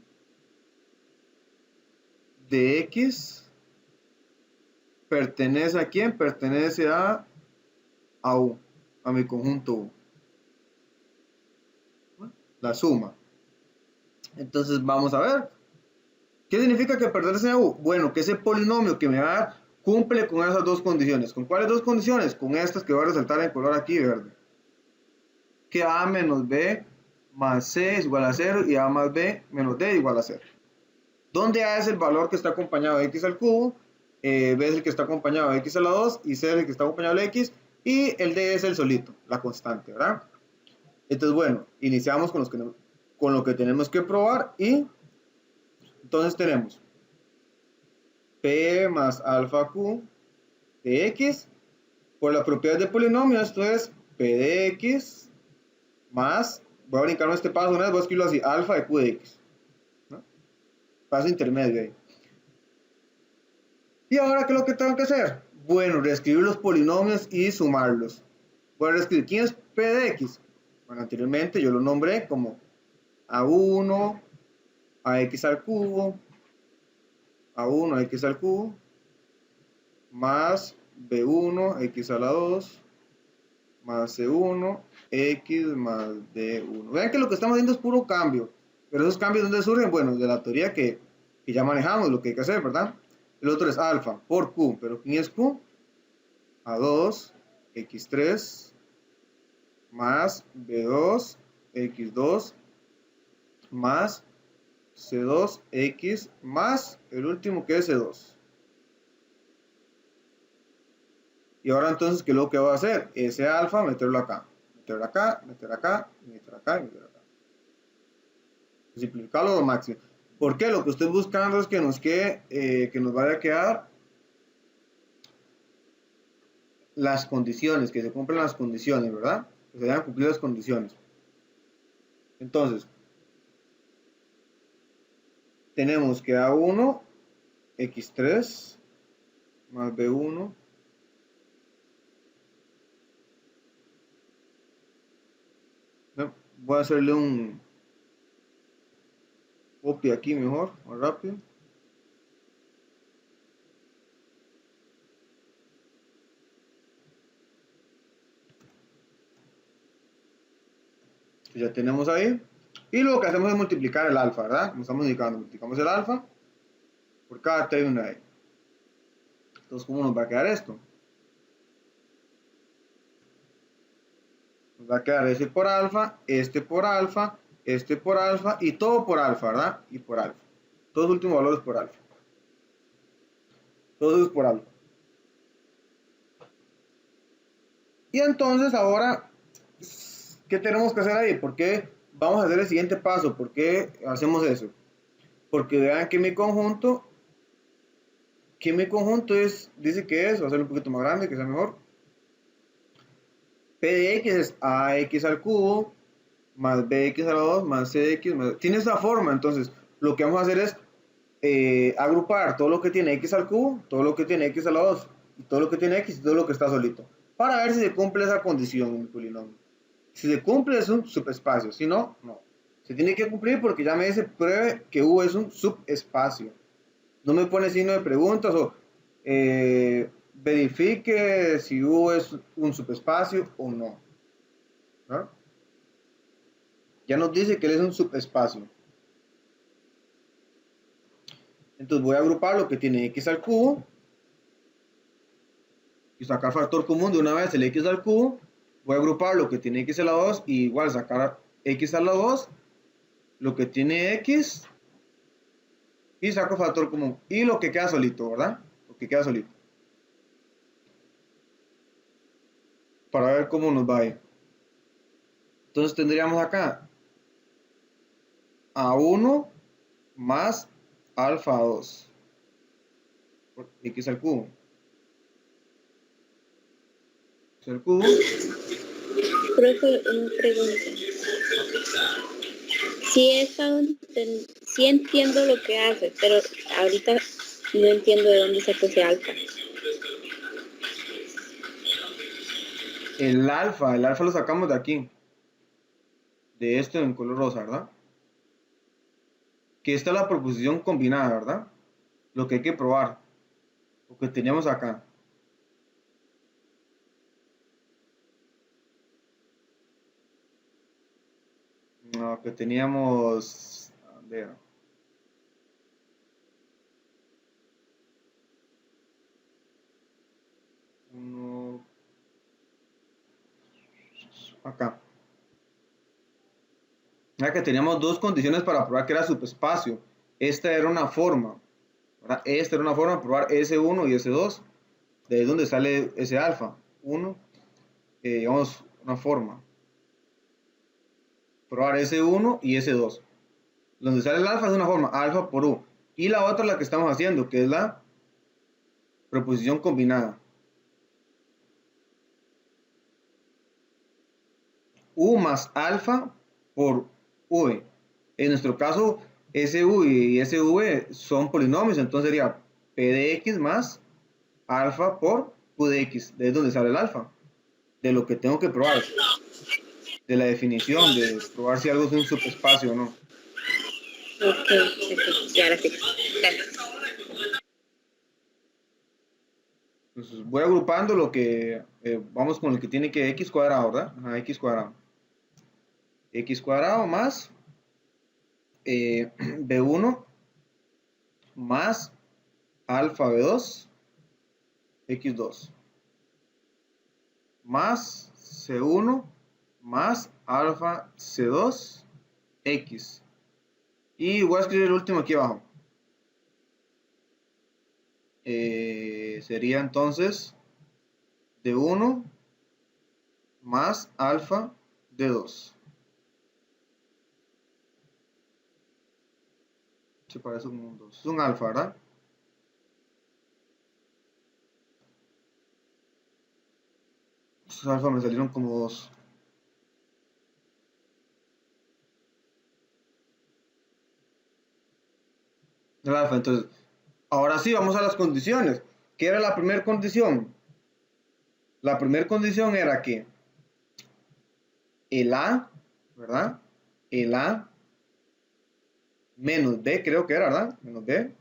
de X pertenece a quién? Pertenece a U, a mi conjunto U. La suma. Entonces vamos a ver. ¿Qué significa que pertenece a U? Bueno, que ese polinomio que me va a dar cumple con esas dos condiciones. ¿Con cuáles dos condiciones? Con estas que voy a resaltar en color aquí verde. Que A menos B más C es igual a 0 y A más B menos D igual a 0. Donde A es el valor que está acompañado de x al cubo, B es el que está acompañado de x a la 2 y C es el que está acompañado de x y el D es el solito, la constante, ¿verdad? Entonces, bueno, iniciamos con lo que tenemos que probar y entonces tenemos P más alfa Q de x por la propiedad de polinomio, esto es P de x más, voy a brincarme este paso una vez, voy a escribirlo así, alfa de Q de x, ¿no? Paso intermedio ahí. ¿Y ahora qué es lo que tengo que hacer? Bueno, reescribir los polinomios y sumarlos. Voy a reescribir, ¿quién es P de x? Bueno, anteriormente yo lo nombré como A1, AX al cubo, A1, AX al cubo, más B1, X a la 2, más C1, X más D1. Vean que lo que estamos haciendo es puro cambio. Pero esos cambios, ¿dónde surgen? Bueno, de la teoría que ya manejamos, lo que hay que hacer, ¿verdad? El otro es alfa por Q, pero ¿quién es Q? A2, X3, más B2, X2, más C2, X, más el último que es C2. Y ahora entonces, ¿qué es lo que voy a hacer? Ese alfa, meterlo acá, meterlo acá, meter acá, meter acá y meter acá. Simplificarlo lo máximo. ¿Por qué? Lo que estoy buscando es que nos quede, que nos vaya a quedar las condiciones, que se cumplan las condiciones, ¿verdad? Que se vayan a cumplir las condiciones. Entonces, tenemos que A1, X3, más B1, voy a hacerle un copy aquí mejor, más rápido. Ya tenemos ahí. Y lo que hacemos es multiplicar el alfa, ¿verdad? Como estamos indicando, multiplicamos el alfa por cada término de ahí. Entonces, ¿cómo nos va a quedar esto? Nos va a quedar este por alfa, este por alfa, este por alfa y todo por alfa, ¿verdad? Y por alfa. Todos los últimos valores por alfa. Todo es por alfa. Y entonces ahora, ¿qué tenemos que hacer ahí? ¿Por qué vamos a hacer el siguiente paso? ¿Por qué hacemos eso? Porque vean que mi conjunto es, dice que es, voy a hacerlo un poquito más grande, que sea mejor. P de x es ax al cubo, más bx a la 2, más cx, más... Tiene esa forma, entonces, lo que vamos a hacer es agrupar todo lo que tiene x al cubo, todo lo que tiene x a la 2, y todo lo que tiene x y todo lo que está solito, para ver si se cumple esa condición en el polinomio. Si se cumple es un subespacio, si no, no. Se tiene que cumplir porque ya me dice, pruebe que U es un subespacio. No me pone signo de preguntas o verifique si U es un subespacio o no. ¿No? Ya nos dice que él es un subespacio. Entonces voy a agrupar lo que tiene x al cubo y sacar factor común de una vez el x al cubo. Voy a agrupar lo que tiene x a la 2 y igual sacar x a la 2, lo que tiene x y saco factor común. Y lo que queda solito, ¿verdad? Lo que queda solito. Para ver cómo nos va a ir. Entonces tendríamos acá A1 más alfa 2 por x al cubo. X al cubo. Profe, una pregunta. Sí entiendo lo que hace, pero ahorita no entiendo de dónde sacó ese alfa. El alfa lo sacamos de aquí. De esto en color rosa, ¿verdad? Que esta es la proposición combinada, ¿verdad? Lo que hay que probar. lo que teníamos acá. Lo que teníamos, a ver, uno, acá. Ya que teníamos dos condiciones para probar que era subespacio. Esta era una forma, ¿verdad? Esta era una forma de probar S1 y S2, de ahí donde sale ese alfa. 1, digamos, una forma. Probar S1 y S2. Donde sale el alfa es una forma, alfa por U. Y la otra la que estamos haciendo, que es la proposición combinada. U más alfa por V. En nuestro caso, SU y SV son polinomios, entonces sería P de X más alfa por Q de X. De ahí es donde sale el alfa. De lo que tengo que probar. De la definición, de probar si algo es un subespacio o no. Ok, ya ahora sí. Entonces voy agrupando lo que vamos con el que tiene que X cuadrado, ¿verdad? Ajá, X cuadrado. X cuadrado más B1 más alfa B2 X2 más C1 más alfa C2 X. Y voy a escribir el último aquí abajo. Sería entonces D1 más alfa D2. Se parece como un 2. Es un alfa, ¿verdad? Estos alfa me salieron como 2. El alfa, entonces, ahora sí, vamos a las condiciones. ¿Qué era la primera condición? La primera condición era que el A, ¿verdad? El A menos B, creo que era, ¿verdad? Menos B.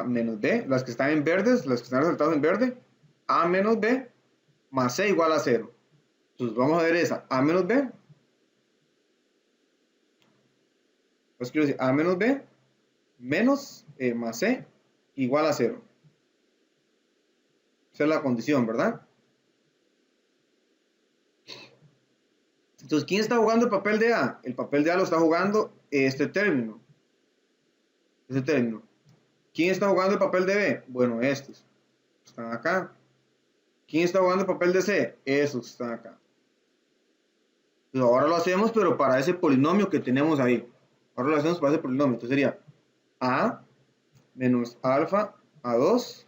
Menos B, las que están en verdes, las que están resaltadas en verde. A menos B más C igual a 0. Entonces vamos a ver esa. A menos B. Pues quiero decir A menos B menos más C igual a 0. Esa es la condición, ¿verdad? Entonces, ¿quién está jugando el papel de A? El papel de A lo está jugando este término. Este término. ¿Quién está jugando el papel de B? Bueno, estos. Están acá. ¿Quién está jugando el papel de C? Esos están acá. Entonces, ahora lo hacemos, pero para ese polinomio que tenemos ahí. Ahora lo hacemos para ese polinomio. Entonces sería A menos alfa A2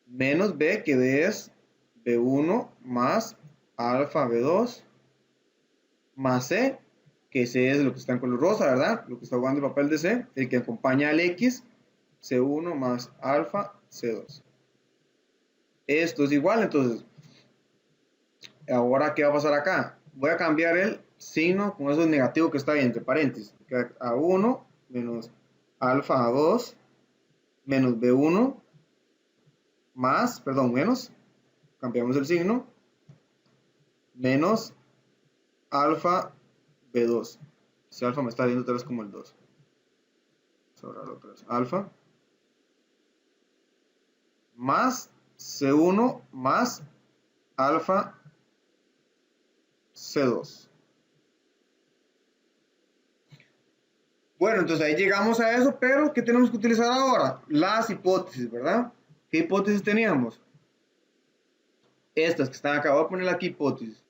menos B, que B es B1 más alfa B2 más C, que C es lo que está en color rosa, ¿verdad? Lo que está jugando el papel de C, el que acompaña al X, C1 más alfa C2. Esto es igual, entonces, ahora, ¿qué va a pasar acá? Voy a cambiar el signo con eso negativo que está ahí entre paréntesis. A1 menos alfa A2 menos B1 más, perdón, menos, cambiamos el signo, menos alfa B2. Ese alfa me está viendo otra vez como el 2. Sobrar otra vez. Alfa más C1 más alfa C2. Bueno, entonces ahí llegamos a eso, pero ¿qué tenemos que utilizar ahora? Las hipótesis, ¿verdad? ¿Qué hipótesis teníamos? Estas que están acá. Voy a poner aquí hipótesis.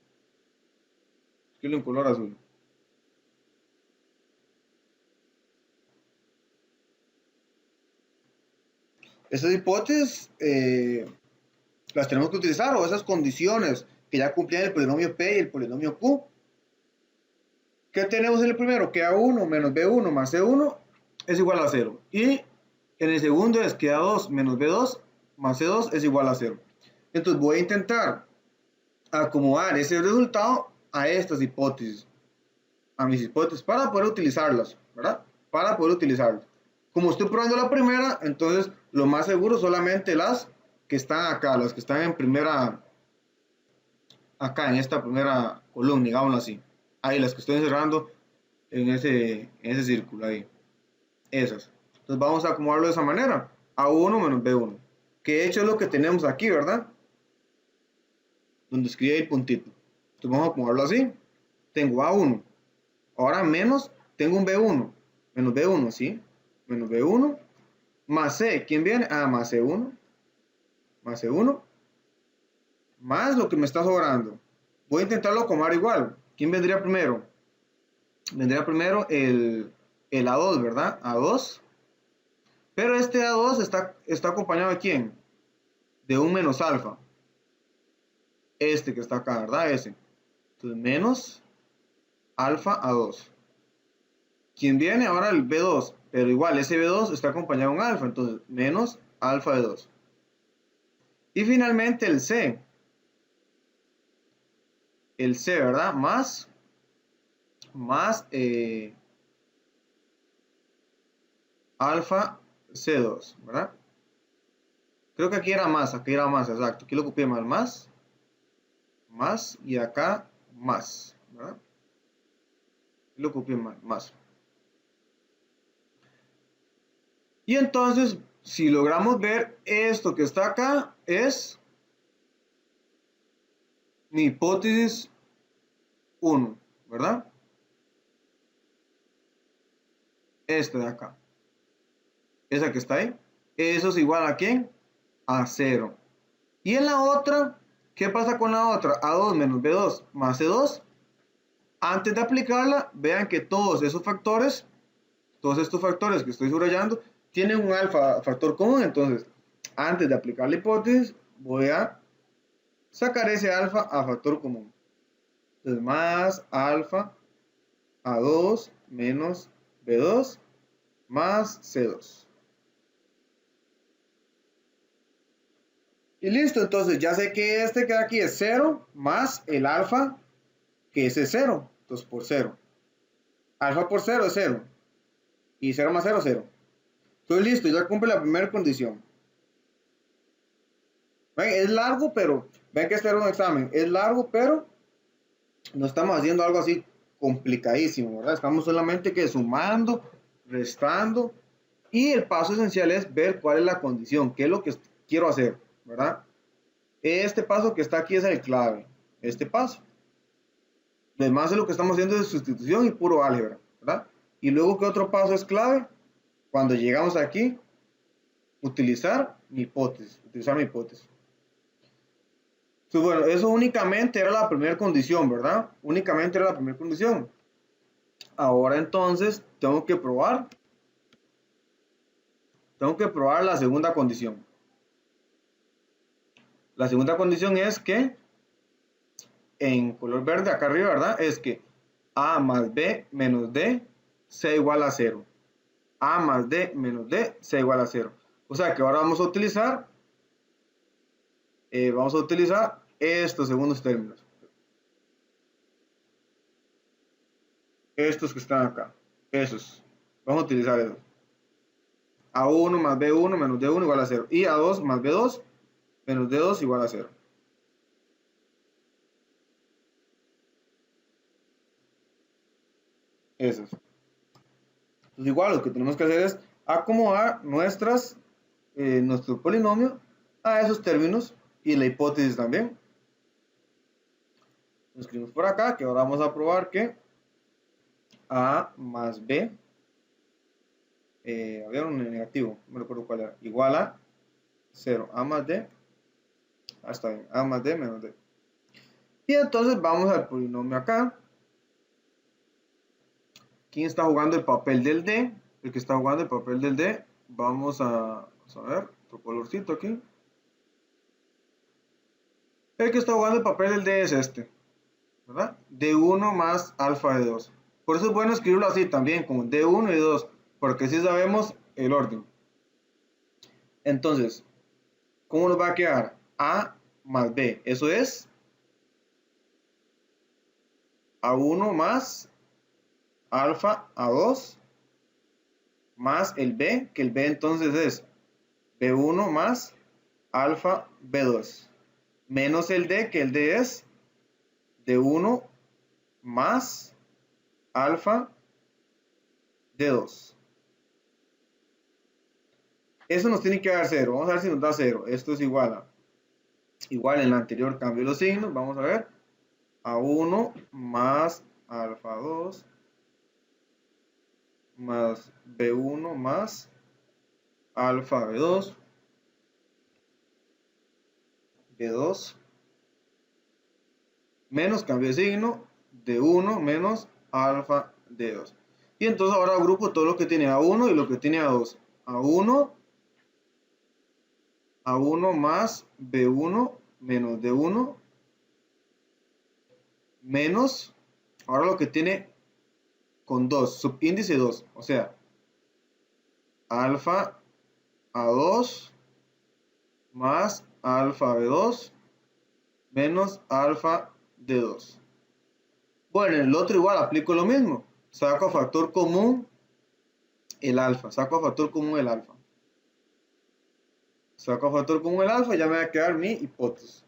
Escribo en color azul. Esas hipótesis las tenemos que utilizar, o esas condiciones que ya cumplían el polinomio P y el polinomio Q. ¿Qué tenemos en el primero? Que A1 menos B1 más C1 es igual a 0. Y en el segundo es que A2 menos B2 más C2 es igual a 0. Entonces voy a intentar acomodar ese resultado a estas hipótesis, a mis hipótesis, para poder utilizarlas, ¿verdad? Para poder utilizarlas. Como estoy probando la primera, entonces lo más seguro solamente las que están acá, las que están en primera, acá en esta primera columna, digámoslo así. Ahí las que estoy encerrando en ese círculo ahí. Esas. Entonces vamos a acomodarlo de esa manera. A1 menos B1. Que de hecho es lo que tenemos aquí, ¿verdad? Donde escribí el puntito. Entonces vamos a acomodarlo así. Tengo A1. Ahora menos, tengo un B1. Menos B1, ¿sí? Menos B1. Más C. ¿Quién viene? Ah, más C1. Más C1. Más lo que me está sobrando. Voy a intentarlo acomodar igual. ¿Quién vendría primero? Vendría primero el A2, ¿verdad? A2. Pero este A2 está acompañado de ¿quién? De un menos alfa. Este que está acá, ¿verdad? Ese. Entonces, menos alfa A2. ¿Quién viene? Ahora el B2. Pero igual, ese B2 está acompañado de un alfa. Entonces, menos alfa B2. Y finalmente el C. El C, ¿verdad? Más alfa C2, ¿verdad? Creo que aquí era más, exacto. Aquí lo copié más, y acá más, ¿verdad? Aquí lo copié más. Y entonces, si logramos ver esto que está acá, es mi hipótesis 1, ¿verdad? Este de acá. Esa que está ahí. Eso es igual a ¿quién? A 0. Y en la otra, ¿qué pasa con la otra? A2 menos B2 más C2. Antes de aplicarla, vean que todos estos factores que estoy subrayando, tienen un alfa factor común. Entonces, antes de aplicar la hipótesis, voy a sacar ese alfa a factor común. Entonces, más alfa A2 menos B2 más C2. Y listo, entonces ya sé que este que aquí es 0 más el alfa, que ese es 0. Entonces por 0. Alfa por 0 es 0. Y 0 más 0, 0. Entonces listo, ya cumple la primera condición. ¿Ven? Es largo, pero ven que este era un examen. Es largo, pero no estamos haciendo algo así complicadísimo, ¿verdad? Estamos solamente que sumando, restando. Y el paso esencial es ver cuál es la condición, qué es lo que quiero hacer, ¿verdad? Este paso que está aquí es el clave. Este paso. Además de lo que estamos haciendo de sustitución y puro álgebra, ¿verdad? Y luego, ¿qué otro paso es clave? Cuando llegamos aquí, utilizar mi hipótesis. Entonces, bueno, eso únicamente era la primera condición, ¿verdad? Únicamente era la primera condición. Ahora entonces, tengo que probar la segunda condición. La segunda condición es que, en color verde acá arriba, ¿verdad? Es que A más B menos D sea igual a 0. A más D menos D sea igual a 0. O sea que ahora vamos a utilizar estos segundos términos. Estos que están acá. Esos. Vamos a utilizar esos. A1 más B1 menos D1 igual a 0. Y A2 más B2 menos D2 igual a 0. Esos. Entonces igual lo que tenemos que hacer es acomodar nuestro polinomio a esos términos y la hipótesis también. Lo escribimos por acá, que ahora vamos a probar que A más B, había un negativo, no me recuerdo cuál era, igual a 0. A más D, está bien, A más D menos D. Y entonces vamos al polinomio acá. ¿Quién está jugando el papel del D? El que está jugando el papel del D. Vamos a ver, otro colorcito aquí. El que está jugando el papel del D es este, ¿verdad? D1 más alfa de 2. Por eso es bueno escribirlo así también, como D1 y 2, porque así sabemos el orden. Entonces, ¿cómo nos va a quedar? A más B, eso es A1 más alfa A2 más el B, que el B entonces es B1 más alfa B2, menos el D, que el D es D1 más alfa D2. Eso nos tiene que dar 0. Vamos a ver si nos da 0. Esto es igual en la anterior cambio los signos. Vamos a ver. A1 más alfa 2 más B1 más alfa B2. B2 menos cambio de signo D1 menos alfa D2. Y entonces ahora agrupo todo lo que tiene A1 y lo que tiene A2. A1 más B1 menos D1 menos, ahora lo que tiene con 2, subíndice 2, o sea, alfa A2 más alfa B2 menos alfa D2. Bueno, en el otro igual aplico lo mismo. Saco a factor común el alfa. Saco a factor común el alfa. Saco a factor común el alfa y ya me va a quedar mi hipótesis.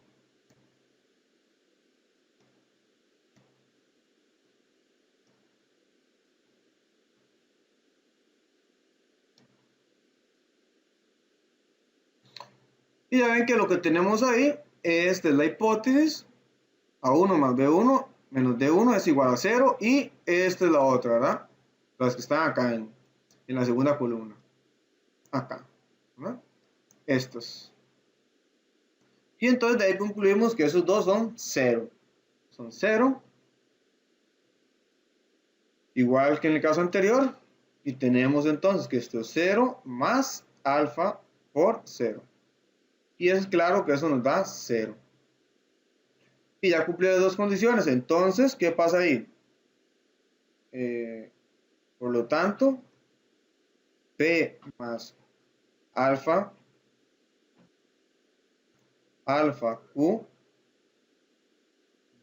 Y ya ven que lo que tenemos ahí, esta es la hipótesis. A1 más B1 menos D1 es igual a 0. Y esta es la otra, ¿verdad? Las que están acá en la segunda columna. Acá, ¿verdad? Estos. Y entonces de ahí concluimos que esos dos son 0. Son 0. Igual que en el caso anterior. Y tenemos entonces que esto es 0 más alfa por 0. Y es claro que eso nos da 0. Y ya cumplí las dos condiciones. Entonces, ¿qué pasa ahí? Por lo tanto, P más alfa Q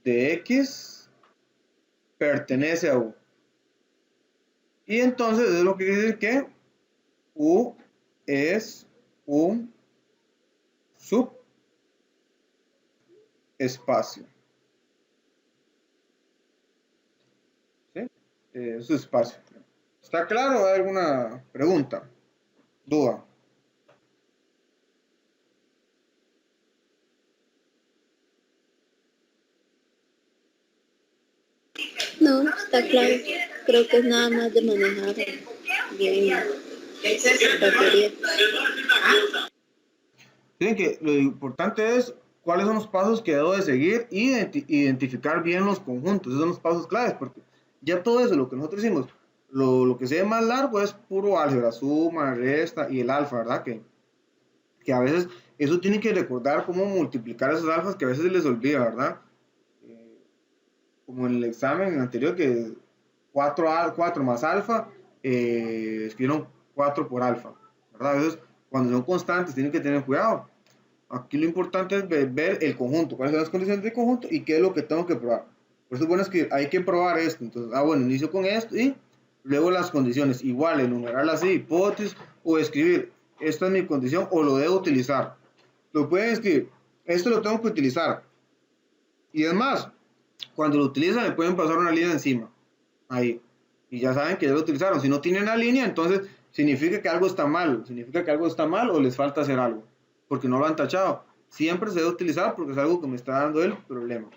de X pertenece a U. Y entonces es lo que quiere decir que U es un subespacio. ¿Sí? Subespacio. ¿Está claro? ¿Hay alguna pregunta? ¿Duda? No, está claro. Creo que es nada más de manejar bien la teoría. Fíjense que lo importante es cuáles son los pasos que debo de seguir y identificar bien los conjuntos. Esos son los pasos claves, porque ya todo eso, lo que nosotros hicimos, lo que se ve más largo es puro álgebra, suma, resta y el alfa, ¿verdad? Que a veces eso tienen que recordar cómo multiplicar esos alfas que a veces se les olvida, ¿verdad? Como en el examen anterior que 4 más alfa, escribieron 4 por alfa, ¿verdad? Entonces, cuando son constantes tienen que tener cuidado. Aquí lo importante es ver el conjunto, cuáles son las condiciones del conjunto y qué es lo que tengo que probar. Por eso es bueno escribir, hay que probar esto. Entonces, bueno, inicio con esto y luego las condiciones. Igual, enumerarlas así, hipótesis o escribir, esta es mi condición o lo debo utilizar. Lo pueden escribir, esto lo tengo que utilizar. Y es más, cuando lo utilizan le pueden pasar una línea encima. Ahí. Y ya saben que ya lo utilizaron. Si no tienen la línea, entonces significa que algo está mal. Significa que algo está mal o les falta hacer algo. Porque no lo han tachado. Siempre se debe utilizar porque es algo que me está dando el problema.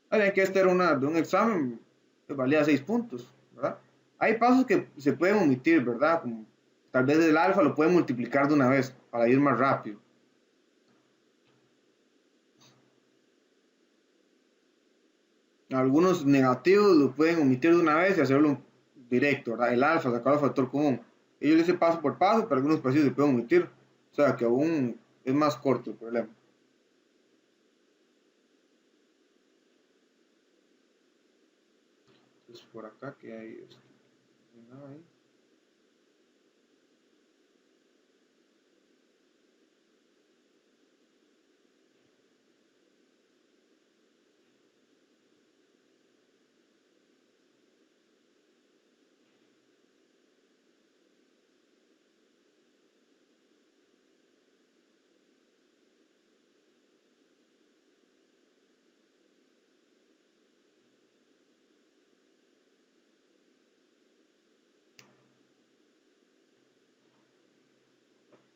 Saben que esta era de un examen que valía 6 puntos, ¿verdad? Hay pasos que se pueden omitir, ¿verdad? Como tal vez el alfa lo pueden multiplicar de una vez para ir más rápido. Algunos negativos lo pueden omitir de una vez y hacerlo directo, ¿verdad? El alfa, sacar el factor común. Ellos dicen paso por paso, pero algunos pasos se pueden omitir. O sea que aún es más corto el problema. Entonces por acá que hay esto. Nada ahí.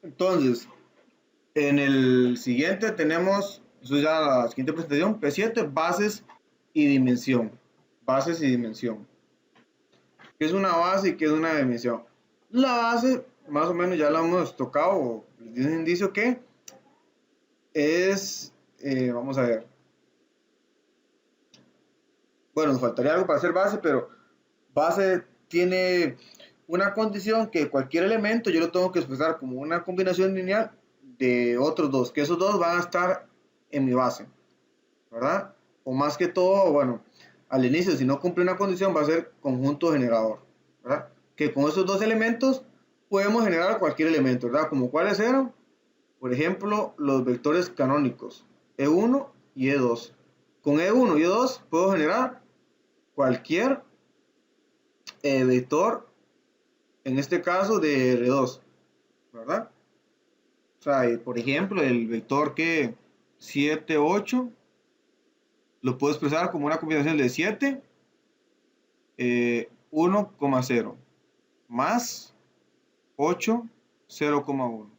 Entonces, en el siguiente tenemos, eso ya la siguiente presentación, P7, bases y dimensión. Bases y dimensión. ¿Qué es una base y qué es una dimensión? La base, más o menos ya la hemos tocado, les di un indicio que es, vamos a ver. Bueno, nos faltaría algo para hacer base, pero base tiene una condición que cualquier elemento yo lo tengo que expresar como una combinación lineal de otros dos, que esos dos van a estar en mi base, ¿verdad? O más que todo, bueno, al inicio, si no cumple una condición, va a ser conjunto generador, ¿verdad? Que con esos dos elementos podemos generar cualquier elemento, ¿verdad? Como cuáles eran, por ejemplo, los vectores canónicos, E1 y E2. Con E1 y E2 puedo generar cualquier vector, en este caso de R2, ¿verdad? O sea, por ejemplo, el vector que 7, 8, lo puedo expresar como una combinación de 7, 1,0 más 8, 0,1.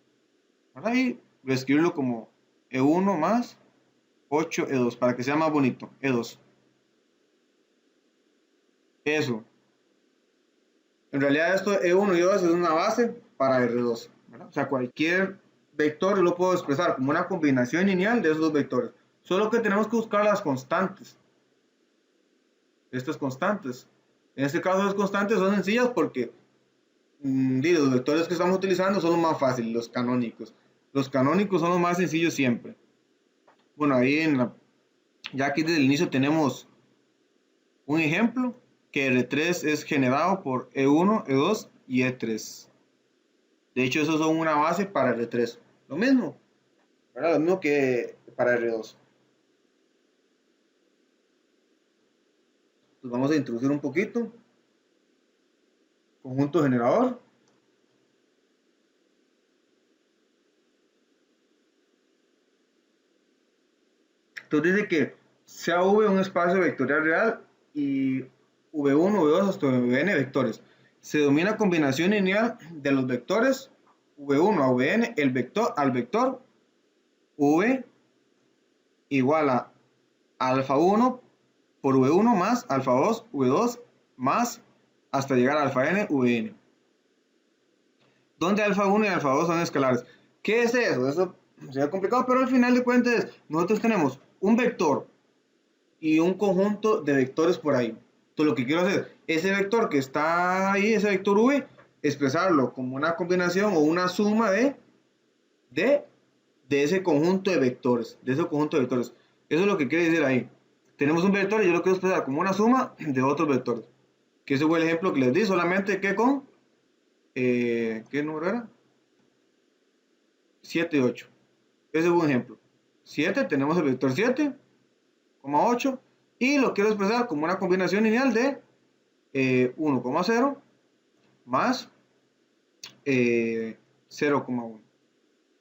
¿Verdad? Y reescribirlo como E1 más 8, E2, para que sea más bonito, E2. Eso. En realidad esto E1 y E2 es una base para R2, ¿verdad? O sea, cualquier vector lo puedo expresar como una combinación lineal de esos dos vectores. Solo que tenemos que buscar las constantes. Estas constantes. En este caso las constantes son sencillas porque los vectores que estamos utilizando son los más fáciles, los canónicos. Los canónicos son los más sencillos siempre. Bueno, ahí ya aquí desde el inicio tenemos un ejemplo que R3 es generado por E1, E2 y E3. De hecho, esos son una base para R3. Lo mismo, ¿verdad? Lo mismo que para R2. Pues vamos a introducir un poquito. Conjunto generador. Entonces dice que sea V un espacio vectorial real y V1, V2 hasta Vn vectores. Se denomina combinación lineal de los vectores V1 a Vn, el vector al vector V igual a alfa 1 por V1 más alfa 2, V2 más hasta llegar a alfa n, Vn. Donde alfa 1 y alfa 2 son escalares. ¿Qué es eso? Eso sería complicado, pero al final de cuentas nosotros tenemos un vector y un conjunto de vectores por ahí. Entonces lo que quiero hacer, ese vector que está ahí, ese vector V, expresarlo como una combinación o una suma de ese conjunto de vectores, Eso es lo que quiere decir ahí. Tenemos un vector y yo lo quiero expresar como una suma de otros vectores. Que ese fue el ejemplo que les di, solamente que con, ¿qué número era? 7 y 8. Ese fue un ejemplo. 7, tenemos el vector 7, 8, y lo quiero expresar como una combinación lineal de 1,0 más 0,1.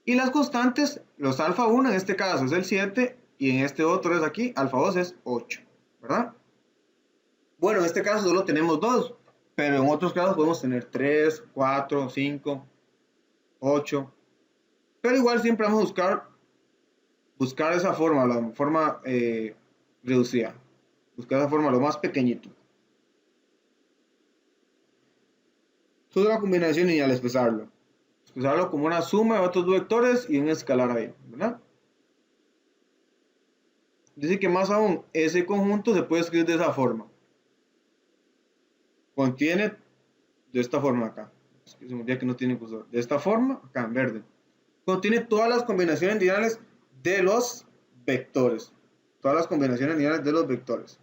Y las constantes, los alfa 1 en este caso es el 7 y en este otro es aquí, alfa 2 es 8, ¿verdad? Bueno, en este caso solo tenemos 2, pero en otros casos podemos tener 3, 4, 5, 8, pero igual siempre vamos a buscar esa forma, la forma reducida, buscar esa forma lo más pequeñito. Esto es una combinación lineal, expresarlo como una suma de otros vectores y un escalar ahí, ¿verdad? Dice que más aún, ese conjunto se puede escribir de esa forma. Contiene de esta forma acá. Es que se me olvida que no tiene cursor. De esta forma, acá en verde. Contiene todas las combinaciones lineales de los vectores. Todas las combinaciones lineales de los vectores.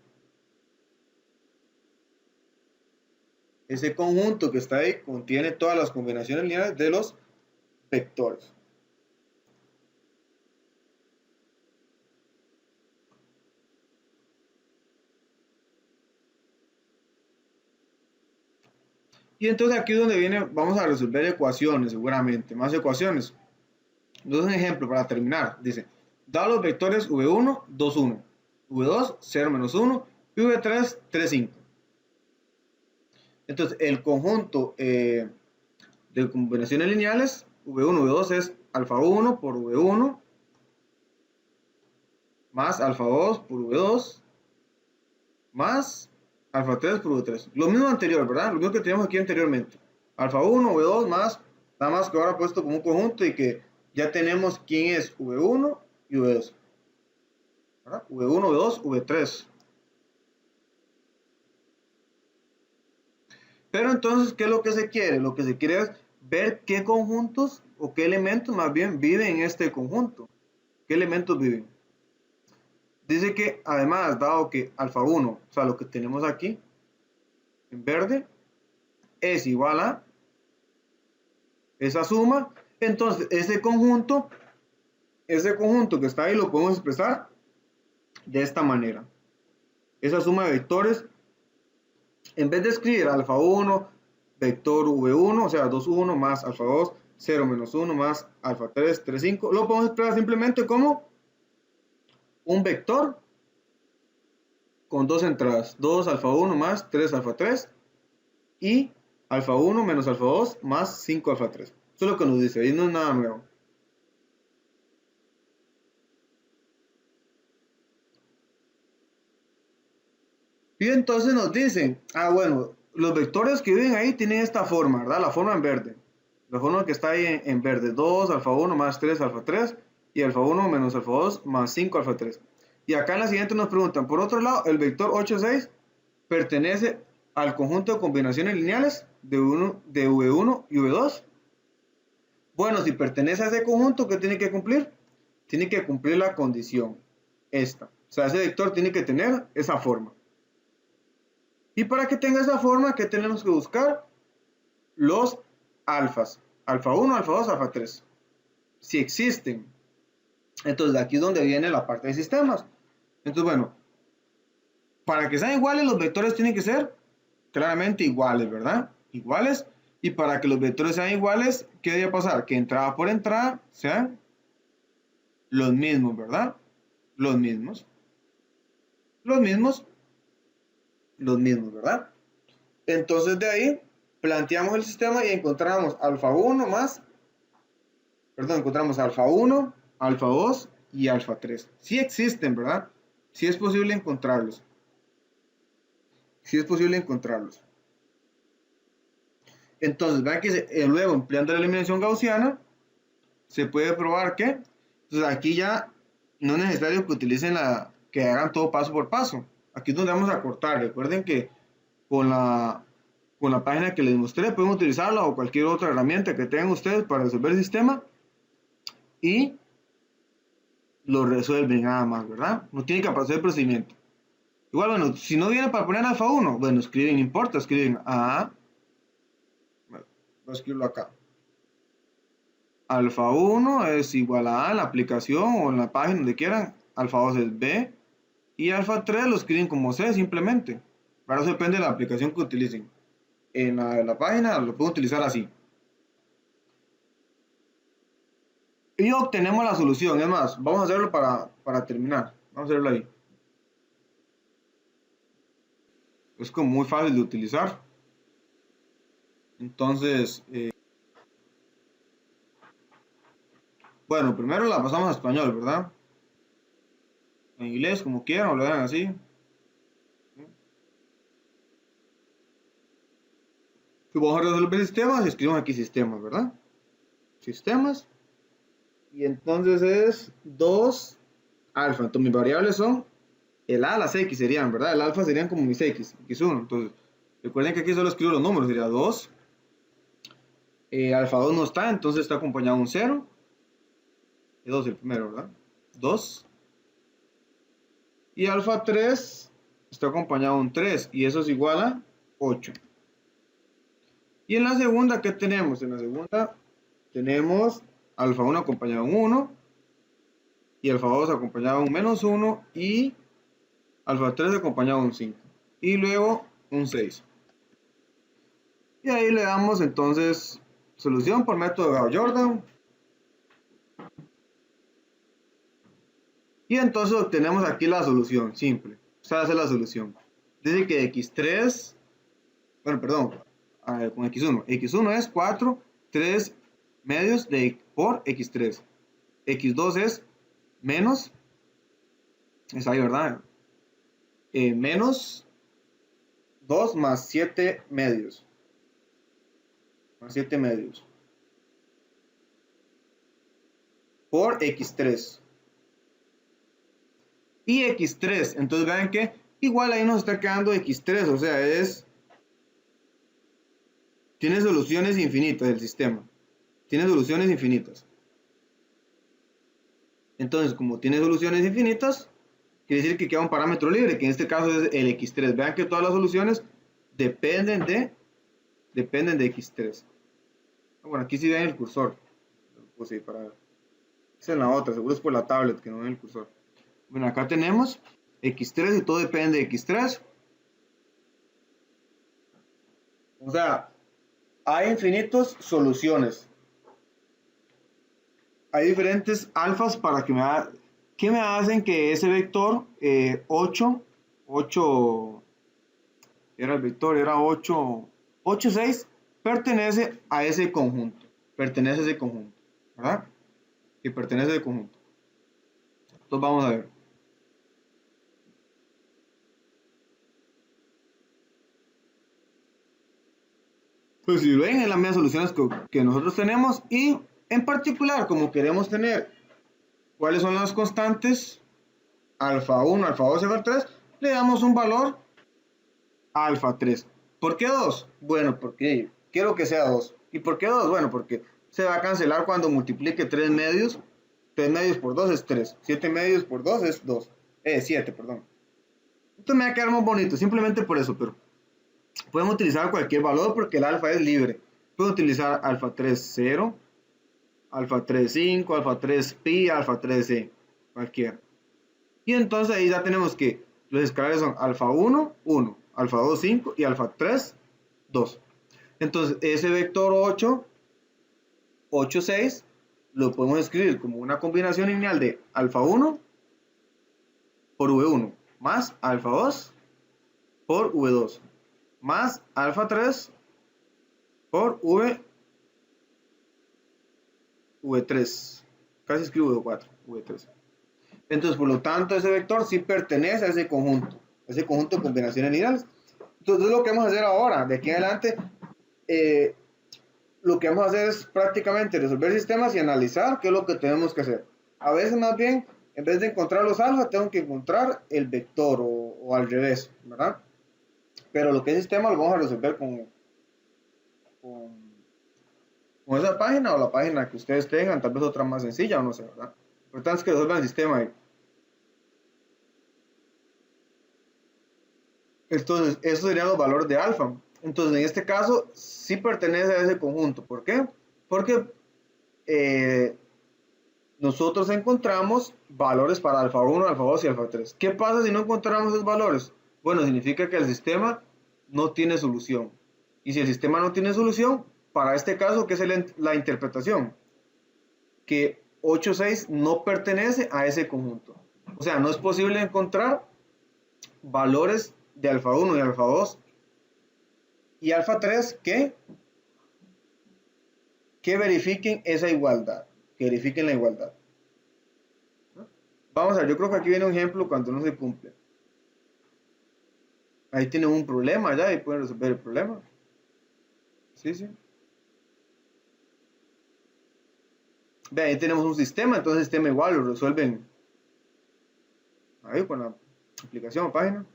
Ese conjunto que está ahí contiene todas las combinaciones lineales de los vectores. Y entonces aquí es donde viene, vamos a resolver ecuaciones seguramente, más ecuaciones. Entonces un ejemplo para terminar, dice, da los vectores V1, 2, 1, V2, 0, menos 1, y V3, 3, 5. Entonces el conjunto de combinaciones lineales V1, V2 es alfa 1 por V1 más alfa 2 por V2 más alfa 3 por V3. Lo mismo anterior, ¿verdad? Lo mismo que teníamos aquí anteriormente. Alfa 1, V2 más, nada más que ahora puesto como un conjunto y que ya tenemos quién es V1 y V2. ¿Verdad? V1, V2, V3. Pero entonces, ¿qué es lo que se quiere? Lo que se quiere es ver qué conjuntos o qué elementos más bien viven en este conjunto. ¿Qué elementos viven? Dice que además, dado que alfa 1, o sea, lo que tenemos aquí en verde, es igual a esa suma, entonces ese conjunto que está ahí lo podemos expresar de esta manera. Esa suma de vectores, en vez de escribir alfa 1, vector v1, o sea, 2, 1 más alfa 2, 0 menos 1 más alfa 3, 3, 5, lo podemos expresar simplemente como un vector con dos entradas, 2 alfa 1 más 3 alfa 3 y alfa 1 menos alfa 2 más 5 alfa 3. Eso es lo que nos dice, ahí no es nada nuevo. Y entonces nos dicen, bueno, los vectores que viven ahí tienen esta forma, ¿verdad? La forma en verde. La forma que está ahí en verde, 2 alfa 1 más 3 alfa 3 y alfa 1 menos alfa 2 más 5 alfa 3. Y acá en la siguiente nos preguntan, por otro lado, el vector 8, 6 pertenece al conjunto de combinaciones lineales de V1 y V2. Bueno, si pertenece a ese conjunto, ¿qué tiene que cumplir? Tiene que cumplir la condición esta. O sea, ese vector tiene que tener esa forma. Y para que tenga esa forma, ¿qué tenemos que buscar? Los alfas. Alfa 1, alfa 2, alfa 3. Si existen. Entonces, de aquí es donde viene la parte de sistemas. Entonces, bueno, para que sean iguales, los vectores tienen que ser claramente iguales, ¿verdad? Iguales. Y para que los vectores sean iguales, ¿qué debe pasar? Que entrada por entrada sean los mismos, ¿verdad? Los mismos. Los mismos. Los mismos, ¿verdad? Entonces de ahí planteamos el sistema y encontramos alfa 1 más, perdón, encontramos alfa 1, alfa 2 y alfa 3. Sí existen, ¿verdad? Sí es posible encontrarlos. Sí es posible encontrarlos. Entonces, vean que luego, empleando la eliminación gaussiana, se puede probar que, entonces aquí ya no es necesario que utilicen que hagan todo paso por paso. Aquí es donde vamos a cortar. Recuerden que con la página que les mostré pueden utilizarla o cualquier otra herramienta que tengan ustedes para resolver el sistema y lo resuelven nada más, ¿verdad? No tienen que hacer el procedimiento. Igual, bueno, si no viene para poner alfa 1, bueno, escriben, no importa, escriben A, voy a escribirlo acá. Alfa 1 es igual a en la aplicación o en la página donde quieran, alfa 2 es B, y alfa 3 lo escriben como C simplemente. Ahora eso depende de la aplicación que utilicen. En la página lo pueden utilizar así. Y obtenemos la solución. Es más, vamos a hacerlo para terminar. Vamos a hacerlo ahí. Es como muy fácil de utilizar. Entonces, bueno, primero la pasamos a español, ¿verdad? En inglés, como quieran, o lo dejan así. Si vamos a resolver sistemas, escribimos aquí sistemas, ¿verdad? Sistemas. Y entonces es 2 alfa. Entonces mis variables son el A, las X serían, ¿verdad? El alfa serían como mis X, X1. Entonces, recuerden que aquí solo escribo los números, sería 2. Alfa 2 no está, entonces está acompañado de un 0. Y 2 el primero, ¿verdad? 2. Y alfa 3 está acompañado de un 3. Y eso es igual a 8. Y en la segunda, ¿qué tenemos? En la segunda tenemos alfa 1 acompañado de un 1. Y alfa 2 acompañado de un menos 1. Y alfa 3 acompañado de un 5. Y luego un 6. Y ahí le damos entonces solución por método de Gauss-Jordan. Y entonces obtenemos aquí la solución simple. O sea, esa es la solución. Dice que x3, bueno, perdón, con x1. x1 es 4, 3 medios por x3. x2 es menos, es ahí, ¿verdad? Menos 2 más 7 medios. Más 7 medios. Por x3. Y x3, entonces vean que igual ahí nos está quedando x3, o sea, tiene soluciones infinitas el sistema. Tiene soluciones infinitas. Entonces, como tiene soluciones infinitas, quiere decir que queda un parámetro libre, que en este caso es el x3. Vean que todas las soluciones dependen de x3. Bueno, aquí sí ven el cursor. Pues sí, para ver. Esa es la otra, seguro es por la tablet que no ven el cursor. Bueno, acá tenemos x3 y todo depende de x3. O sea, hay infinitas soluciones. Hay diferentes alfas para que me hacen que ese vector 8 era el vector, era 8, 6 pertenece a ese conjunto. Pertenece a ese conjunto, ¿verdad? Que pertenece a ese conjunto. Entonces vamos a ver. Pues si ven, es las mismas soluciones que nosotros tenemos, y en particular, como queremos tener cuáles son las constantes alfa 1, alfa 2 y alfa 3, le damos un valor alfa 3. ¿Por qué 2? Bueno, porque quiero que sea 2. ¿Y por qué 2? Bueno, porque se va a cancelar cuando multiplique 3 medios. 3 medios por 2 es 3. 7 medios por 2 es 2. 7, perdón. Esto me va a quedar más bonito, simplemente por eso, pero podemos utilizar cualquier valor porque el alfa es libre. Puedo utilizar alfa 3, 0, alfa 3, 5, alfa 3, pi, alfa 3, c, cualquiera. Y entonces ahí ya tenemos que los escalares son alfa 1, 1, alfa 2, 5 y alfa 3, 2. Entonces ese vector 8, 6, lo podemos escribir como una combinación lineal de alfa 1 por v1 más alfa 2 por v2 más alfa 3 por v3. Casi escribo v4, v3. Entonces, por lo tanto, ese vector sí pertenece a ese conjunto de combinaciones lineales. Entonces, lo que vamos a hacer ahora, de aquí en adelante, lo que vamos a hacer es prácticamente resolver sistemas y analizar qué es lo que tenemos que hacer. A veces, más bien, en vez de encontrar los alfa, tengo que encontrar el vector o al revés, ¿verdad? Pero lo que es sistema lo vamos a resolver con esa página o la página que ustedes tengan, tal vez otra más sencilla o no sé, ¿verdad? Lo importante es que resuelvan el sistema ahí. Entonces, esos serían los valores de alfa. Entonces, en este caso, sí pertenece a ese conjunto. ¿Por qué? Porque nosotros encontramos valores para alfa 1, alfa 2 y alfa 3. ¿Qué pasa si no encontramos esos valores? Bueno, significa que el sistema no tiene solución. Y si el sistema no tiene solución, para este caso, ¿qué es la interpretación? Que 8, 6 no pertenece a ese conjunto. O sea, no es posible encontrar valores de alfa 1 y alfa 2 y alfa 3 que verifiquen esa igualdad, que verifiquen la igualdad. Vamos a ver, yo creo que aquí viene un ejemplo cuando no se cumple. Ahí tienen un problema ya y pueden resolver el problema. Sí, sí. Vean, ahí tenemos un sistema, entonces el sistema igual lo resuelven ahí con la aplicación o página.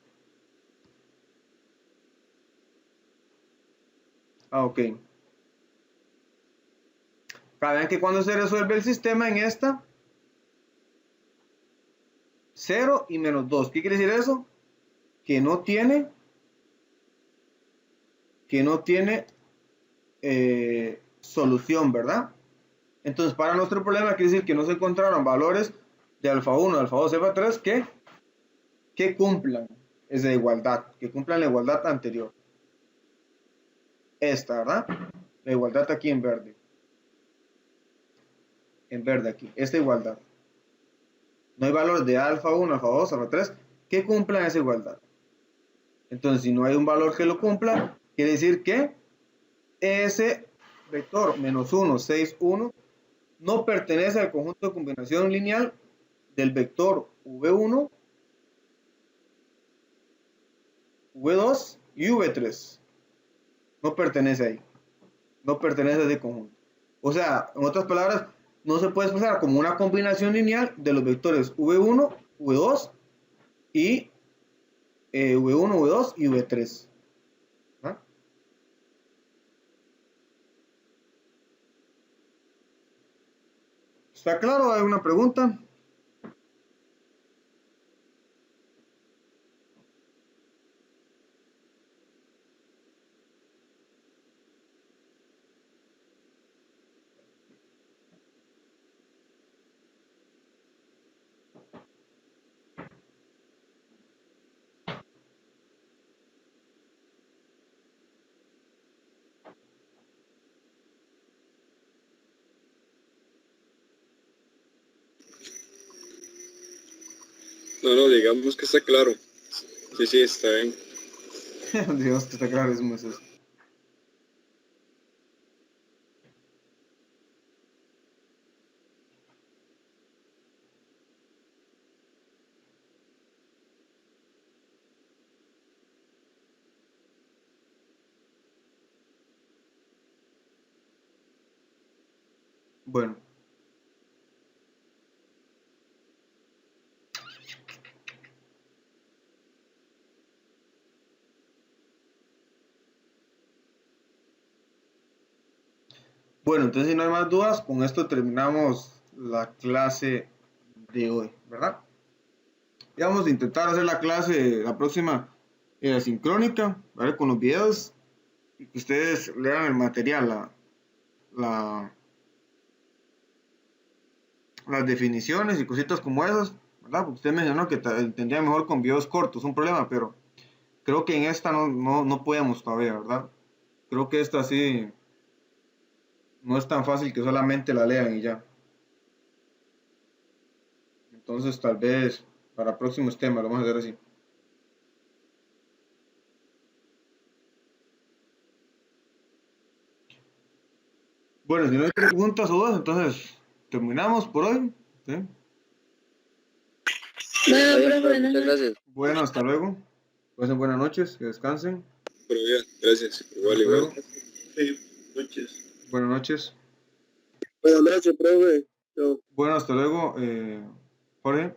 Ok. Vean que cuando se resuelve el sistema en esta 0 y menos 2. ¿Qué quiere decir eso? Que no tiene solución, ¿verdad? Entonces, para nuestro problema quiere decir que no se encontraron valores de alfa 1, alfa 2, alfa 3 que cumplan esa igualdad, que cumplan la igualdad anterior. Esta, ¿verdad? La igualdad aquí en verde. En verde aquí, esta igualdad. No hay valores de alfa 1, alfa 2, alfa 3 que cumplan esa igualdad. Entonces, si no hay un valor que lo cumpla, quiere decir que ese vector menos 1, 6, 1 no pertenece al conjunto de combinación lineal del vector V1, V2 y V3. No pertenece ahí. No pertenece a ese conjunto. O sea, en otras palabras, no se puede expresar como una combinación lineal de los vectores V1, V2 y V1, V2 y V3. ¿Ah? ¿Está claro? ¿Hay una pregunta? No, digamos que está claro. Sí, está bien. Digamos que está claro, es eso. Bueno. Bueno, entonces si no hay más dudas, con esto terminamos la clase de hoy, ¿verdad? Y vamos a intentar hacer la clase, la próxima, sincrónica, ¿vale? Con los videos y que ustedes lean el material, las definiciones y cositas como esas, ¿verdad? Porque usted mencionó que tendría mejor con videos cortos, un problema, pero creo que en esta no podemos todavía, ¿verdad? Creo que esta sí no es tan fácil que solamente la lean y ya. Entonces tal vez para próximos temas lo vamos a hacer así. Bueno, si no hay preguntas o dudas, entonces terminamos por hoy. ¿Sí? Está bien, Bueno, profe, profe, buenas muchas noches. gracias. Bueno, hasta luego. Pasen buenas noches, que descansen. Pero ya, gracias. Igual, Hasta igual. luego. Sí, noches. Buenas noches. Buenas noches, profe. Chao. Bueno, hasta luego, Jorge.